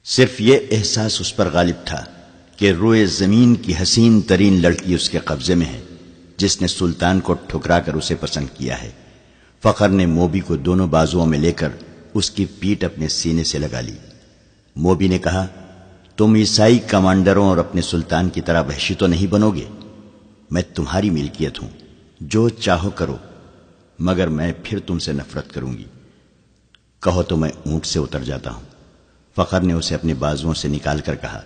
صرف یہ احساس اس پر غالب تھا کہ روئے زمین کی حسین ترین لڑکی اس کے قبضے میں ہے، جس نے سلطان کو ٹھکرا کر اسے پسند کیا ہے۔ فخر نے موبی کو دونوں بازوؤں میں لے کر اس کی پیٹھ اپنے سینے سے لگا لی۔ موبی نے کہا، تم عیسائی کمانڈروں اور اپنے سلطان کی طرح وحشی تو نہیں بنو گے؟ میں تمہاری ملکیت ہوں، جو چاہو کرو، مگر میں پھر تم سے نفرت کروں گی۔ کہو تو میں اونٹ سے اتر جاتا ہوں۔ فخر نے اسے اپنے بازوؤں سے نکال کر کہا،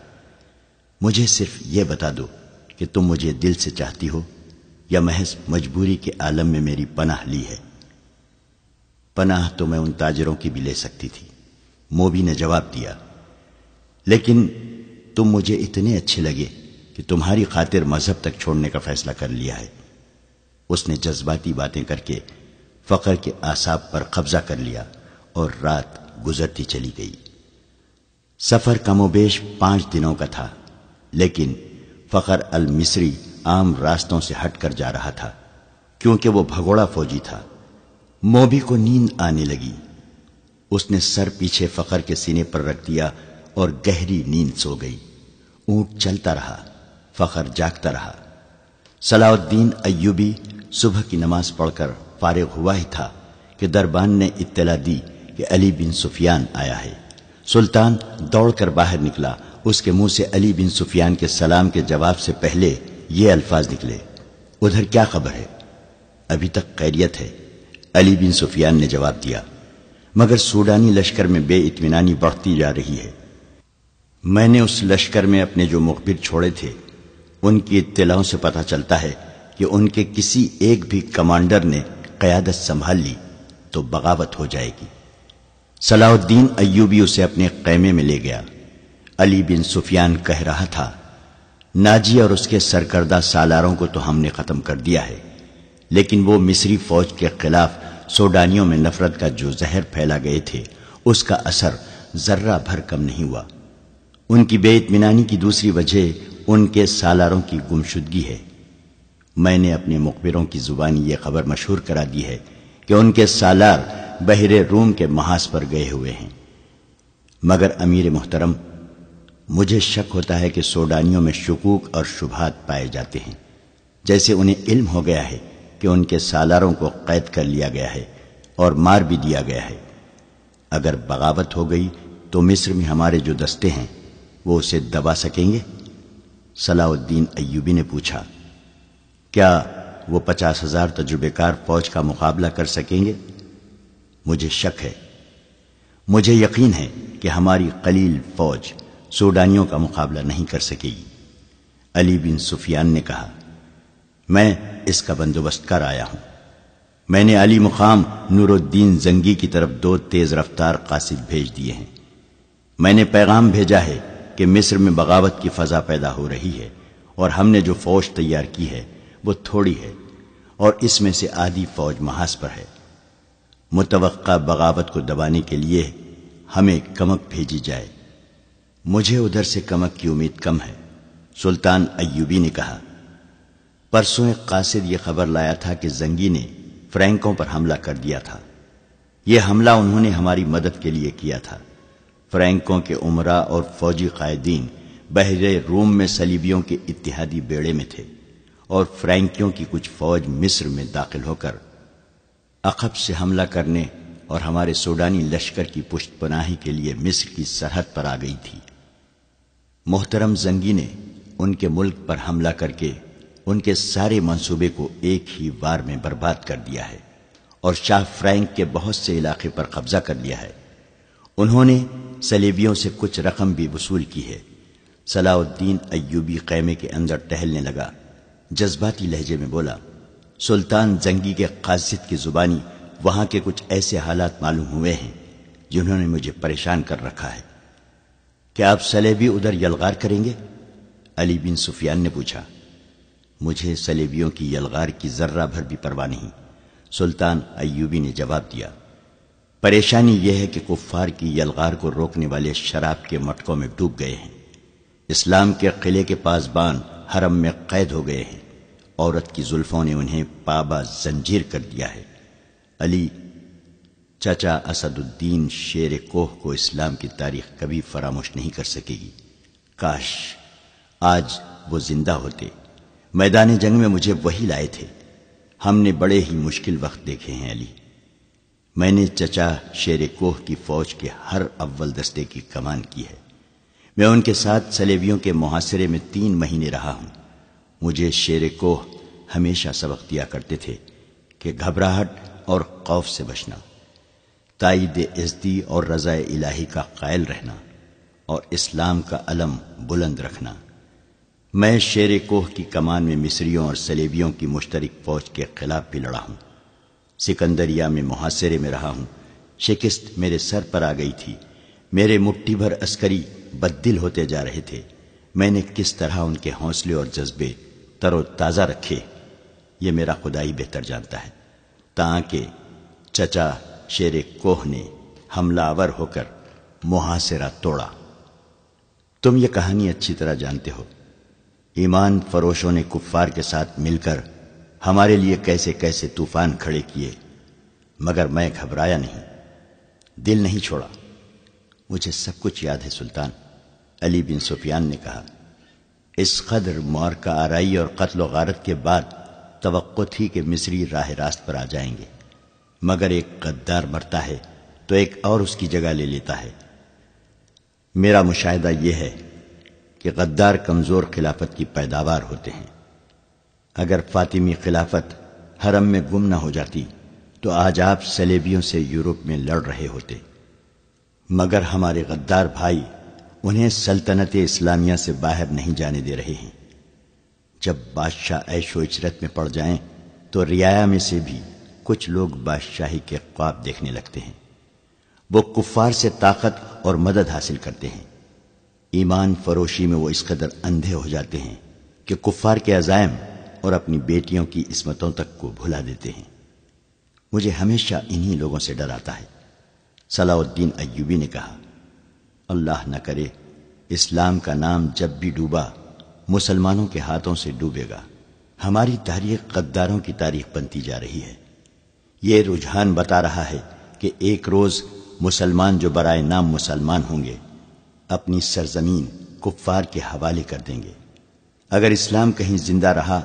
مجھے صرف یہ بتا دو کہ تم مجھے دل سے چاہتی ہو یا محض مجبوری کے عالم میں میری پناہ لی ہے؟ پناہ تو میں ان تاجروں کی بھی لے سکتی تھی، موبی نے جواب دیا، لیکن تم مجھے اتنے اچھے لگے کہ تمہاری خاطر مذہب تک چھوڑنے کا فیصلہ کر لیا ہے۔ اس نے جذباتی باتیں کر کے فخر کے اعصاب پر قبضہ کر لیا اور رات گزرتی چلی گئی۔ سفر کم و بیش 5 دنوں کا تھا، لیکن فخر المصری عام راستوں سے ہٹ کر جا رہا تھا، کیونکہ وہ بھگوڑا فوجی تھا۔ موبی کو نیند آنے لگی۔ اس نے سر پیچھے فخر کے سینے پر رکھ دیا اور گہری نیند سو گئی۔ اونٹ چلتا رہا، فخر جاگتا رہا۔ صلاح الدین ایوبی صبح کی نماز پڑھ کر فارغ ہوا ہی تھا کہ دربان نے اطلاع دی کہ علی بن سفیان آیا ہے۔ سلطان دوڑ کر باہر نکلا۔ اس کے منہ سے علی بن سفیان کے سلام کے جواب سے پہلے یہ الفاظ نکلے، ادھر کیا خبر ہے؟ ابھی تک خیریت ہے، علی بن سفیان نے جواب دیا، مگر سوڈانی لشکر میں بے اطمینانی بڑھتی جا رہی ہے۔ میں نے اس لشکر میں اپنے جو مخبر چھوڑے تھے، ان کی اطلاعوں سے پتہ چلتا ہے کہ ان کے کسی ایک بھی کمانڈر نے قیادت سنبھال لی تو بغاوت ہو جائے گی۔ صلاح الدین ایوبی اسے اپنے خیمے میں لے گیا۔ علی بن سفیان کہہ رہا تھا، ناجی اور اس کے سرکردہ سالاروں کو تو ہم نے ختم کر دیا ہے، لیکن وہ مصری فوج کے خلاف سوڈانیوں میں نفرت کا جو زہر پھیلا گئے تھے، اس کا اثر ذرہ بھر کم نہیں ہوا۔ ان کی بے اطمینانی کی دوسری وجہ ان کے سالاروں کی گمشدگی ہے۔ میں نے اپنے مخبروں کی زبانی یہ خبر مشہور کرا دی ہے کہ ان کے سالار بحر روم کے محاذ پر گئے ہوئے ہیں، مگر امیر محترم، مجھے شک ہوتا ہے کہ سوڈانیوں میں شکوک اور شبہات پائے جاتے ہیں، جیسے انہیں علم ہو گیا ہے کہ ان کے سالاروں کو قید کر لیا گیا ہے اور مار بھی دیا گیا ہے۔ اگر بغاوت ہو گئی تو مصر میں ہمارے جو دستے ہیں وہ اسے دبا سکیں گے؟ صلاح الدین ایوبی نے پوچھا، کیا وہ 50,000 تجربے کار فوج کا مقابلہ کر سکیں گے؟ مجھے شک ہے۔ مجھے یقین ہے کہ ہماری قلیل فوج سوڈانیوں کا مقابلہ نہیں کر سکے گی۔ علی بن سفیان نے کہا، میں اس کا بندوبست کر آیا ہوں۔ میں نے علی مقام نور الدین زنگی کی طرف 2 تیز رفتار قاصد بھیج دیے ہیں۔ میں نے پیغام بھیجا ہے کہ مصر میں بغاوت کی فضا پیدا ہو رہی ہے، اور ہم نے جو فوج تیار کی ہے وہ تھوڑی ہے، اور اس میں سے آدھی فوج محاذ پر ہے۔ متوقع بغاوت کو دبانے کے لیے ہمیں کمک بھیجی جائے۔ مجھے ادھر سے کمک کی امید کم ہے۔ سلطان ایوبی نے کہا، پرسوں ایک قاصد یہ خبر لایا تھا کہ زنگی نے فرینکوں پر حملہ کر دیا تھا۔ یہ حملہ انہوں نے ہماری مدد کے لیے کیا تھا۔ فرینکوں کے عمراء اور فوجی قائدین بحر روم میں صلیبیوں کے اتحادی بیڑے میں تھے، اور فرینکیوں کی کچھ فوج مصر میں داخل ہو کر عقب سے حملہ کرنے اور ہمارے سوڈانی لشکر کی پشت پناہی کے لیے مصر کی سرحد پر آ گئی تھی۔ محترم زنگی نے ان کے ملک پر حملہ کر کے ان کے سارے منصوبے کو ایک ہی وار میں برباد کر دیا ہے، اور شاہ فرینک کے بہت سے علاقے پر قبضہ کر لیا ہے۔ انہوں نے صلیبیوں سے کچھ رقم بھی وصول کی ہے۔ صلاح الدین ایوبی خیمے کے اندر ٹہلنے لگا، جذباتی لہجے میں بولا، سلطان زنگی کے قاصد کی زبانی وہاں کے کچھ ایسے حالات معلوم ہوئے ہیں جنہوں نے مجھے پریشان کر رکھا ہے۔ کیا آپ صلیبی ادھر یلغار کریں گے؟ علی بن سفیان نے پوچھا۔ مجھے صلیبیوں کی یلغار کی ذرہ بھر بھی پرواہ نہیں، سلطان ایوبی نے جواب دیا۔ پریشانی یہ ہے کہ کفار کی یلغار کو روکنے والے شراب کے مٹکوں میں ڈوب گئے ہیں۔ اسلام کے قلعے کے پاسبان حرم میں قید ہو گئے ہیں۔ عورت کی زلفوں نے انہیں پابا زنجیر کر دیا ہے۔ چچا اسد الدین شیر کوہ کو اسلام کی تاریخ کبھی فراموش نہیں کر سکے گی۔ کاش آج وہ زندہ ہوتے، میدان جنگ میں مجھے وہی لائے تھے۔ ہم نے بڑے ہی مشکل وقت دیکھے ہیں علی۔ میں نے چچا شیر کوہ کی فوج کے ہر اول دستے کی کمان کی ہے۔ میں ان کے ساتھ صلیبیوں کے محاصرے میں 3 مہینے رہا ہوں۔ مجھے شیر کوہ ہمیشہ سبق دیا کرتے تھے کہ گھبراہٹ اور خوف سے بچنا، تائید عزتی اور رضا الہی کا قائل رہنا اور اسلام کا علم بلند رکھنا۔ میں شیر کوہ کی کمان میں مصریوں اور صلیبیوں کی مشترک فوج کے خلاف بھی لڑا ہوں۔ سکندریہ میں محاصرے میں رہا ہوں۔ شکست میرے سر پر آ گئی تھی۔ میرے مٹھی بھر عسکری بددل ہوتے جا رہے تھے۔ میں نے کس طرح ان کے حوصلے اور جذبے تر و تازہ رکھے، یہ میرا خدا ہی بہتر جانتا ہے، تاکہ چچا شیر کوہ نے حملہ آور ہو کر محاصرہ توڑا۔ تم یہ کہانی اچھی طرح جانتے ہو۔ ایمان فروشوں نے کفار کے ساتھ مل کر ہمارے لیے کیسے کیسے طوفان کھڑے کیے، مگر میں گھبرایا نہیں، دل نہیں چھوڑا۔ مجھے سب کچھ یاد ہے سلطان، علی بن سفیان نے کہا۔ اس قدر معرکہ آرائی اور قتل و غارت کے بعد توقع تھی کہ مصری راہ راست پر آ جائیں گے، مگر ایک غدار مرتا ہے تو ایک اور اس کی جگہ لے لیتا ہے۔ میرا مشاہدہ یہ ہے کہ غدار کمزور خلافت کی پیداوار ہوتے ہیں۔ اگر فاطمی خلافت حرم میں گم نہ ہو جاتی تو آج آپ صلیبیوں سے یورپ میں لڑ رہے ہوتے، مگر ہمارے غدار بھائی انہیں سلطنت اسلامیہ سے باہر نہیں جانے دے رہے ہیں۔ جب بادشاہ عیش و عشرت میں پڑ جائیں تو رعایا میں سے بھی کچھ لوگ بادشاہی کے خواب دیکھنے لگتے ہیں۔ وہ کفار سے طاقت اور مدد حاصل کرتے ہیں۔ ایمان فروشی میں وہ اس قدر اندھے ہو جاتے ہیں کہ کفار کے عزائم اور اپنی بیٹیوں کی عصمتوں تک کو بھلا دیتے ہیں۔ مجھے ہمیشہ انہی لوگوں سے ڈر آتا ہے۔ صلاح الدین ایوبی نے کہا، اللہ نہ کرے اسلام کا نام جب بھی ڈوبا مسلمانوں کے ہاتھوں سے ڈوبے گا۔ ہماری تاریخ غداروں کی تاریخ بنتی جا رہی ہے۔ یہ رجحان بتا رہا ہے کہ ایک روز مسلمان جو برائے نام مسلمان ہوں گے اپنی سرزمین کفار کے حوالے کر دیں گے۔ اگر اسلام کہیں زندہ رہا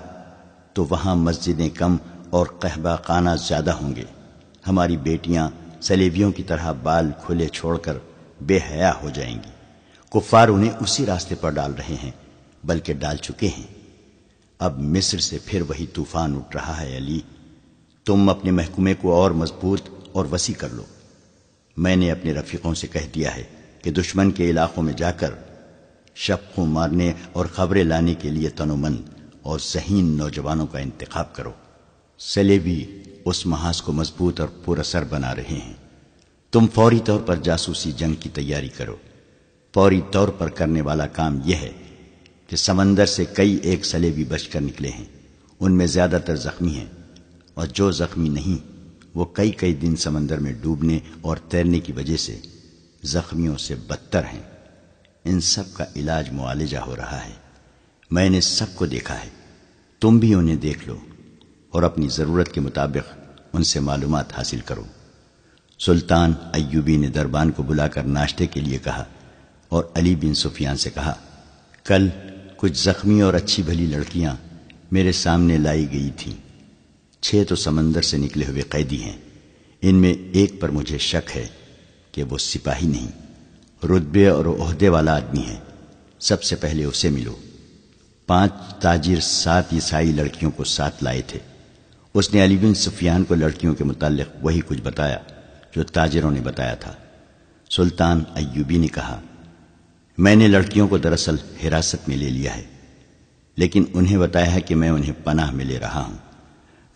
تو وہاں مسجدیں کم اور قہبہ خانہ زیادہ ہوں گے۔ ہماری بیٹیاں صلیبیوں کی طرح بال کھلے چھوڑ کر بے حیا ہو جائیں گی۔ کفار انہیں اسی راستے پر ڈال رہے ہیں، بلکہ ڈال چکے ہیں۔ اب مصر سے پھر وہی طوفان اٹھ رہا ہے علی۔ تم اپنے محکمے کو اور مضبوط اور وسیع کر لو۔ میں نے اپنے رفیقوں سے کہہ دیا ہے کہ دشمن کے علاقوں میں جا کر شبخوں مارنے اور خبریں لانے کے لیے تنومند اور ذہین نوجوانوں کا انتخاب کرو۔ صلیبی اس محاذ کو مضبوط اور پر اثر بنا رہے ہیں۔ تم فوری طور پر جاسوسی جنگ کی تیاری کرو۔ فوری طور پر کرنے والا کام یہ ہے کہ سمندر سے کئی ایک صلیبی بچ کر نکلے ہیں۔ ان میں زیادہ تر زخمی ہیں، اور جو زخمی نہیں وہ کئی کئی دن سمندر میں ڈوبنے اور تیرنے کی وجہ سے زخمیوں سے بدتر ہیں۔ ان سب کا علاج معالجہ ہو رہا ہے۔ میں نے سب کو دیکھا ہے، تم بھی انہیں دیکھ لو اور اپنی ضرورت کے مطابق ان سے معلومات حاصل کرو۔ سلطان ایوبی نے دربان کو بلا کر ناشتے کے لیے کہا اور علی بن سفیان سے کہا، کل کچھ زخمی اور اچھی بھلی لڑکیاں میرے سامنے لائی گئی تھیں۔ 6 تو سمندر سے نکلے ہوئے قیدی ہیں۔ ان میں ایک پر مجھے شک ہے کہ وہ سپاہی نہیں، رتبے اور عہدے والا آدمی ہے۔ سب سے پہلے اسے ملو۔ 5 تاجر 7 عیسائی لڑکیوں کو ساتھ لائے تھے۔ اس نے علی بن سفیان کو لڑکیوں کے متعلق وہی کچھ بتایا جو تاجروں نے بتایا تھا۔ سلطان ایوبی نے کہا، میں نے لڑکیوں کو دراصل حراست میں لے لیا ہے، لیکن انہیں بتایا ہے کہ میں انہیں پناہ میں لے رہا ہوں۔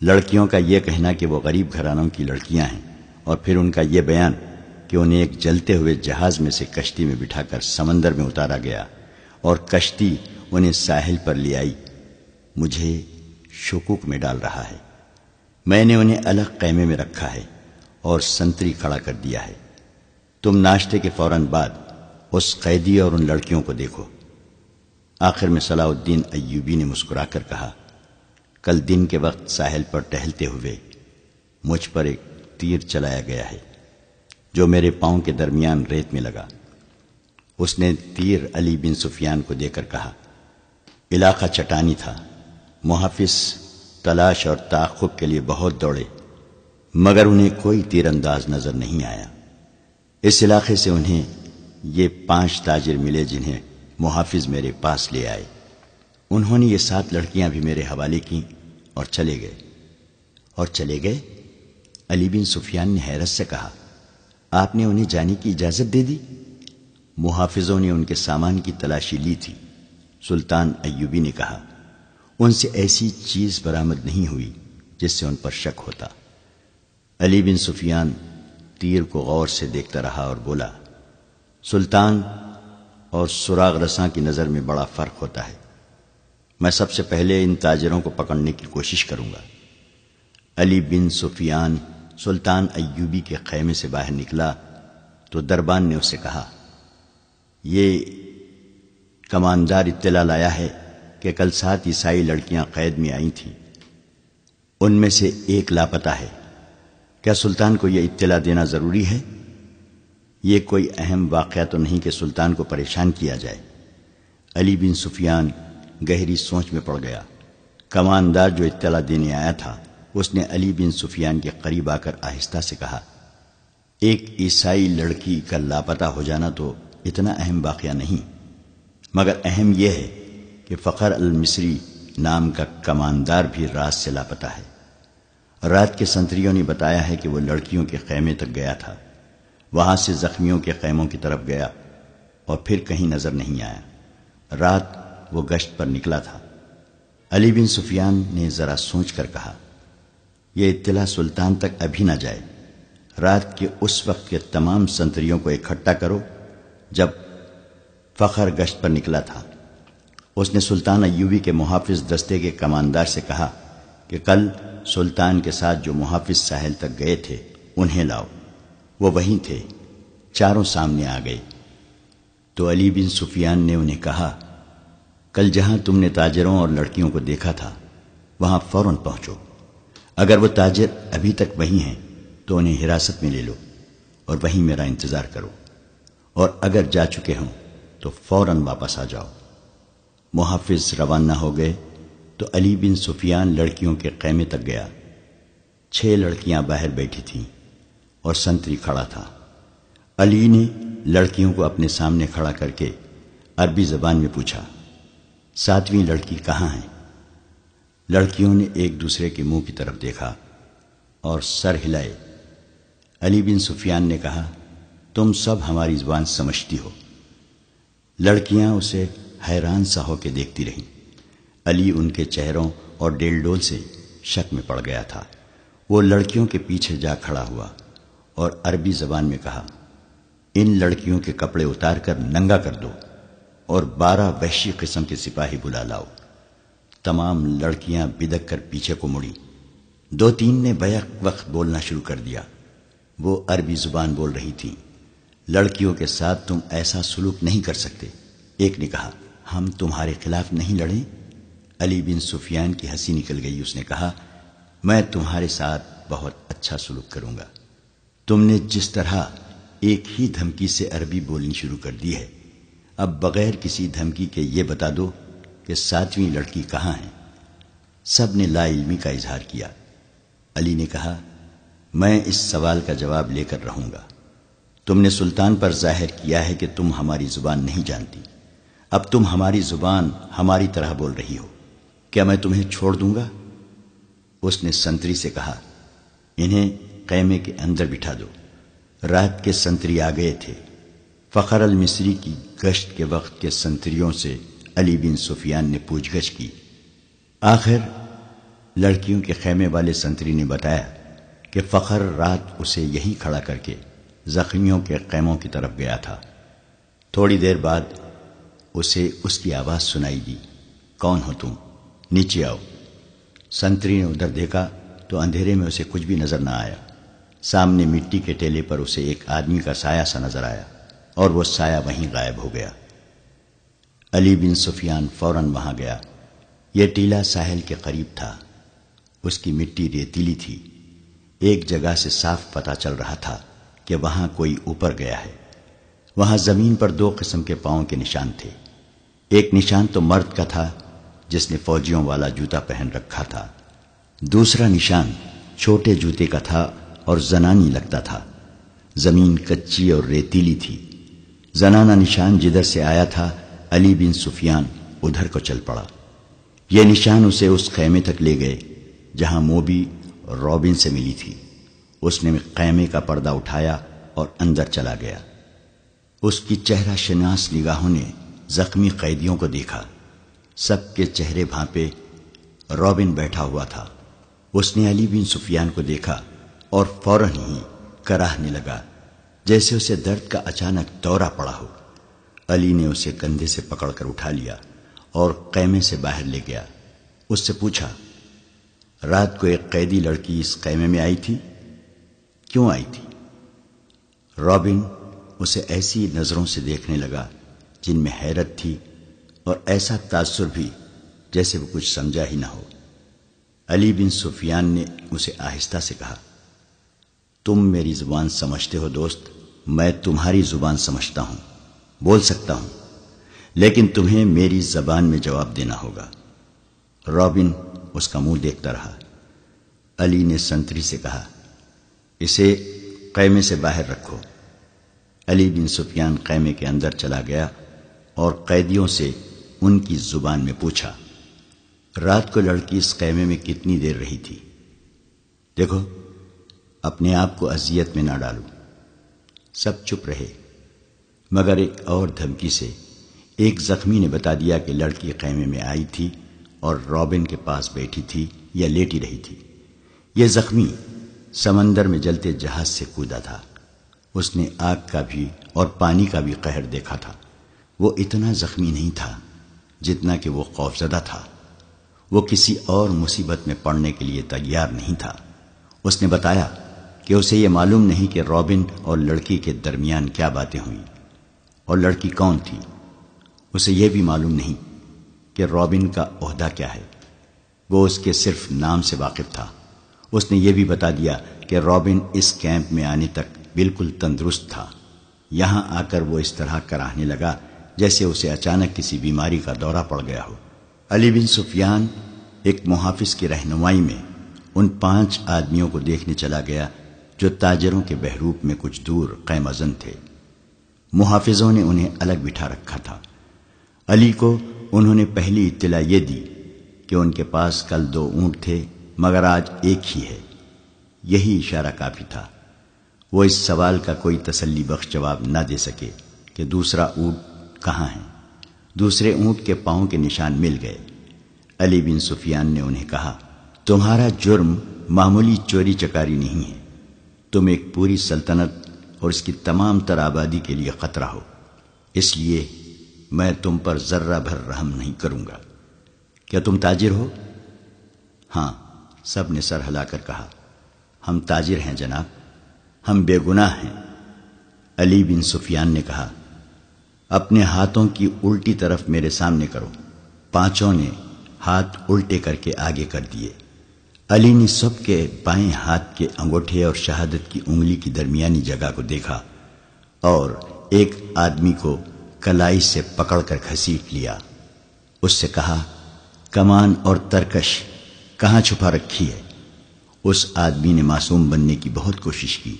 لڑکیوں کا یہ کہنا کہ وہ غریب گھرانوں کی لڑکیاں ہیں، اور پھر ان کا یہ بیان کہ انہیں ایک جلتے ہوئے جہاز میں سے کشتی میں بٹھا کر سمندر میں اتارا گیا اور کشتی انہیں ساحل پر لے آئی، مجھے شکوک میں ڈال رہا ہے۔ میں نے انہیں الگ خیمے میں رکھا ہے اور سنتری کھڑا کر دیا ہے۔ تم ناشتے کے فوراً بعد اس قیدی اور ان لڑکیوں کو دیکھو۔ آخر میں صلاح الدین ایوبی نے مسکرا کر کہا، کل دن کے وقت ساحل پر ٹہلتے ہوئے مجھ پر ایک تیر چلایا گیا ہے۔ جو میرے پاؤں کے درمیان ریت میں لگا۔ اس نے تیر علی بن سفیان کو دے کر کہا، علاقہ چٹانی تھا، محافظ تلاش اور تعاقب کے لیے بہت دوڑے مگر انہیں کوئی تیر انداز نظر نہیں آیا۔ اس علاقے سے انہیں یہ 5 تاجر ملے جنہیں محافظ میرے پاس لے آئے۔ انہوں نے یہ 7 لڑکیاں بھی میرے حوالے کیں اور چلے گئے۔ اور چلے گئے؟ علی بن سفیان نے حیرت سے کہا، آپ نے انہیں جانے کی اجازت دے دی؟ محافظوں نے ان کے سامان کی تلاشی لی تھی۔ سلطان ایوبی نے کہا، ان سے ایسی چیز برآمد نہیں ہوئی جس سے ان پر شک ہوتا۔ علی بن سفیان تیر کو غور سے دیکھتا رہا اور بولا، سلطان اور سراغ رساں کی نظر میں بڑا فرق ہوتا ہے۔ میں سب سے پہلے ان تاجروں کو پکڑنے کی کوشش کروں گا۔ علی بن سفیان سلطان ایوبی کے خیمے سے باہر نکلا تو دربان نے اسے کہا، یہ کماندار اطلاع لایا ہے کہ کل 7 عیسائی لڑکیاں قید میں آئی تھیں، ان میں سے ایک لاپتہ ہے۔ کیا سلطان کو یہ اطلاع دینا ضروری ہے؟ یہ کوئی اہم واقعہ تو نہیں کہ سلطان کو پریشان کیا جائے۔ علی بن سفیان گہری سوچ میں پڑ گیا۔ کماندار جو اطلاع دینے آیا تھا اس نے علی بن سفیان کے قریب آ کر آہستہ سے کہا، ایک عیسائی لڑکی کا لاپتہ ہو جانا تو اتنا اہم واقعہ نہیں، مگر اہم یہ ہے کہ فخر المصری نام کا کماندار بھی رات سے لاپتہ ہے۔ رات کے سنتریوں نے بتایا ہے کہ وہ لڑکیوں کے خیمے تک گیا تھا، وہاں سے زخمیوں کے خیموں کی طرف گیا اور پھر کہیں نظر نہیں آیا۔ رات وہ گشت پر نکلا تھا۔ علی بن سفیان نے ذرا سوچ کر کہا، یہ اطلاع سلطان تک ابھی نہ جائے۔ رات کے اس وقت کے تمام سنتریوں کو اکٹھا کرو جب فخر گشت پر نکلا تھا۔ اس نے سلطان ایوبی کے محافظ دستے کے کماندار سے کہا کہ کل سلطان کے ساتھ جو محافظ ساحل تک گئے تھے انہیں لاؤ۔ وہ وہیں تھے، چاروں سامنے آ گئے۔ تو علی بن سفیان نے انہیں کہا، کل جہاں تم نے تاجروں اور لڑکیوں کو دیکھا تھا وہاں فوراً پہنچو۔ اگر وہ تاجر ابھی تک وہیں ہیں تو انہیں حراست میں لے لو اور وہیں میرا انتظار کرو، اور اگر جا چکے ہوں تو فوراً واپس آ جاؤ۔ محافظ روانہ ہو گئے تو علی بن سفیان لڑکیوں کے خیمے تک گیا۔ 6 لڑکیاں باہر بیٹھی تھیں اور سنتری کھڑا تھا۔ علی نے لڑکیوں کو اپنے سامنے کھڑا کر کے عربی زبان میں پوچھا، 7ویں لڑکی کہاں ہے؟ لڑکیوں نے ایک دوسرے کے منہ کی طرف دیکھا اور سر ہلائے۔ علی بن سفیان نے کہا، تم سب ہماری زبان سمجھتی ہو۔ لڑکیاں اسے حیران سا ہو کے دیکھتی رہیں۔ علی ان کے چہروں اور ڈیل ڈول سے شک میں پڑ گیا تھا۔ وہ لڑکیوں کے پیچھے جا کھڑا ہوا اور عربی زبان میں کہا، ان لڑکیوں کے کپڑے اتار کر ننگا کر دو اور 12 وحشی قسم کے سپاہی بلا لاؤ۔ تمام لڑکیاں بدک کر پیچھے کو مڑی۔ 2-3 نے بیک وقت بولنا شروع کر دیا۔ وہ عربی زبان بول رہی تھیں، لڑکیوں کے ساتھ تم ایسا سلوک نہیں کر سکتے۔ ایک نے کہا، ہم تمہارے خلاف نہیں لڑیں؟ علی بن سفیان کی ہنسی نکل گئی۔ اس نے کہا، میں تمہارے ساتھ بہت اچھا سلوک کروں گا۔ تم نے جس طرح ایک ہی دھمکی سے عربی بولنی شروع کر دی ہے، اب بغیر کسی دھمکی کے یہ بتا دو کہ 7ویں لڑکی کہاں ہے۔ سب نے لا علمی کا اظہار کیا۔ علی نے کہا، میں اس سوال کا جواب لے کر رہوں گا۔ تم نے سلطان پر ظاہر کیا ہے کہ تم ہماری زبان نہیں جانتی، اب تم ہماری زبان ہماری طرح بول رہی ہو، کیا میں تمہیں چھوڑ دوں گا؟ اس نے سنتری سے کہا، انہیں خیمے کے اندر بٹھا دو۔ رات کے سنتری آ گئے تھے۔ فخر المصری کی گشت کے وقت کے سنتریوں سے علی بن سفیان نے پوچھ گچھ کی۔ آخر لڑکیوں کے خیمے والے سنتری نے بتایا کہ فخر رات اسے یہی کھڑا کر کے زخمیوں کے خیموں کی طرف گیا تھا۔ تھوڑی دیر بعد اسے اس کی آواز سنائی دی، کون ہو تم؟ نیچے آؤ۔ سنتری نے ادھر دیکھا تو اندھیرے میں اسے کچھ بھی نظر نہ آیا۔ سامنے مٹی کے ٹیلے پر اسے ایک آدمی کا سایہ سا نظر آیا اور وہ سایہ وہیں غائب ہو گیا۔ علی بن سفیان فوراً وہاں گیا۔ یہ ٹیلا ساحل کے قریب تھا، اس کی مٹی ریتیلی تھی۔ ایک جگہ سے صاف پتہ چل رہا تھا کہ وہاں کوئی اوپر گیا ہے۔ وہاں زمین پر 2 قسم کے پاؤں کے نشان تھے۔ ایک نشان تو مرد کا تھا جس نے فوجیوں والا جوتا پہن رکھا تھا، دوسرا نشان چھوٹے جوتے کا تھا اور زنانی لگتا تھا۔ زمین کچی اور ریتیلی تھی۔ زنانہ نشان جدھر سے آیا تھا علی بن سفیان ادھر کو چل پڑا۔ یہ نشان اسے اس خیمے تک لے گئے جہاں موبی رابن سے ملی تھی۔ اس نے خیمے کا پردہ اٹھایا اور اندر چلا گیا۔ اس کی چہرہ شناس نگاہوں نے زخمی قیدیوں کو دیکھا۔ سب کے چہرے بھانپے رابن بیٹھا ہوا تھا۔ اس نے علی بن سفیان کو دیکھا اور فوراً ہی کراہنے لگا، جیسے اسے درد کا اچانک دورہ پڑا ہو۔ علی نے اسے کندھے سے پکڑ کر اٹھا لیا اور خیمے سے باہر لے گیا۔ اس سے پوچھا، رات کو ایک قیدی لڑکی اس خیمے میں آئی تھی، کیوں آئی تھی؟ رابن اسے ایسی نظروں سے دیکھنے لگا جن میں حیرت تھی اور ایسا تاثر بھی جیسے وہ کچھ سمجھا ہی نہ ہو۔ علی بن سفیان نے اسے آہستہ سے کہا، تم میری زبان سمجھتے ہو دوست، میں تمہاری زبان سمجھتا ہوں، بول سکتا ہوں، لیکن تمہیں میری زبان میں جواب دینا ہوگا۔ رابن اس کا منہ دیکھتا رہا۔ علی نے سنتری سے کہا، اسے خیمے سے باہر رکھو۔ علی بن سفیان خیمے کے اندر چلا گیا اور قیدیوں سے ان کی زبان میں پوچھا، رات کو لڑکی اس خیمے میں کتنی دیر رہی تھی؟ دیکھو، اپنے آپ کو اذیت میں نہ ڈالو۔ سب چپ رہے، مگر ایک اور دھمکی سے ایک زخمی نے بتا دیا کہ لڑکی خیمے میں آئی تھی اور رابن کے پاس بیٹھی تھی یا لیٹی رہی تھی۔ یہ زخمی سمندر میں جلتے جہاز سے کودا تھا۔ اس نے آگ کا بھی اور پانی کا بھی قہر دیکھا تھا۔ وہ اتنا زخمی نہیں تھا جتنا کہ وہ خوفزدہ تھا۔ وہ کسی اور مصیبت میں پڑنے کے لیے تیار نہیں تھا۔ اس نے بتایا کہ اسے یہ معلوم نہیں کہ رابن اور لڑکی کے درمیان کیا باتیں ہوئیں اور لڑکی کون تھی۔ اسے یہ بھی معلوم نہیں کہ رابن کا عہدہ کیا ہے۔ وہ اس کے صرف نام سے واقف تھا۔ اس نے یہ بھی بتا دیا کہ رابن اس کیمپ میں آنے تک بالکل تندرست تھا۔ یہاں آ کر وہ اس طرح کراہنے لگا جیسے اسے اچانک کسی بیماری کا دورہ پڑ گیا ہو۔ علی بن سفیان ایک محافظ کی رہنمائی میں ان 5 آدمیوں کو دیکھنے چلا گیا جو تاجروں کے بحروپ میں کچھ دور قیم زن تھے۔ محافظوں نے انہیں الگ بٹھا رکھا تھا۔ علی کو انہوں نے پہلی اطلاع یہ دی کہ ان کے پاس کل 2 اونٹ تھے مگر آج ایک ہی ہے۔ یہی اشارہ کافی تھا۔ وہ اس سوال کا کوئی تسلی بخش جواب نہ دے سکے کہ دوسرا اونٹ کہاں ہے۔ دوسرے اونٹ کے پاؤں کے نشان مل گئے۔ علی بن سفیان نے انہیں کہا، تمہارا جرم معمولی چوری چکاری نہیں ہے، تم ایک پوری سلطنت اور اس کی تمام تر آبادی کے لیے خطرہ ہو، اس لیے میں تم پر ذرہ بھر رحم نہیں کروں گا۔ کیا تم تاجر ہو؟ ہاں، سب نے سر ہلا کر کہا، ہم تاجر ہیں جناب، ہم بے گناہ ہیں۔ علی بن سفیان نے کہا، اپنے ہاتھوں کی الٹی طرف میرے سامنے کرو۔ 5 نے ہاتھ الٹے کر کے آگے کر دیے۔ علی نے سب کے بائیں ہاتھ کے انگوٹھے اور شہادت کی انگلی کی درمیانی جگہ کو دیکھا اور ایک آدمی کو کلائی سے پکڑ کر گھسیٹ لیا۔ اس سے کہا، کمان اور ترکش کہاں چھپا رکھی ہے؟ اس آدمی نے معصوم بننے کی بہت کوشش کی۔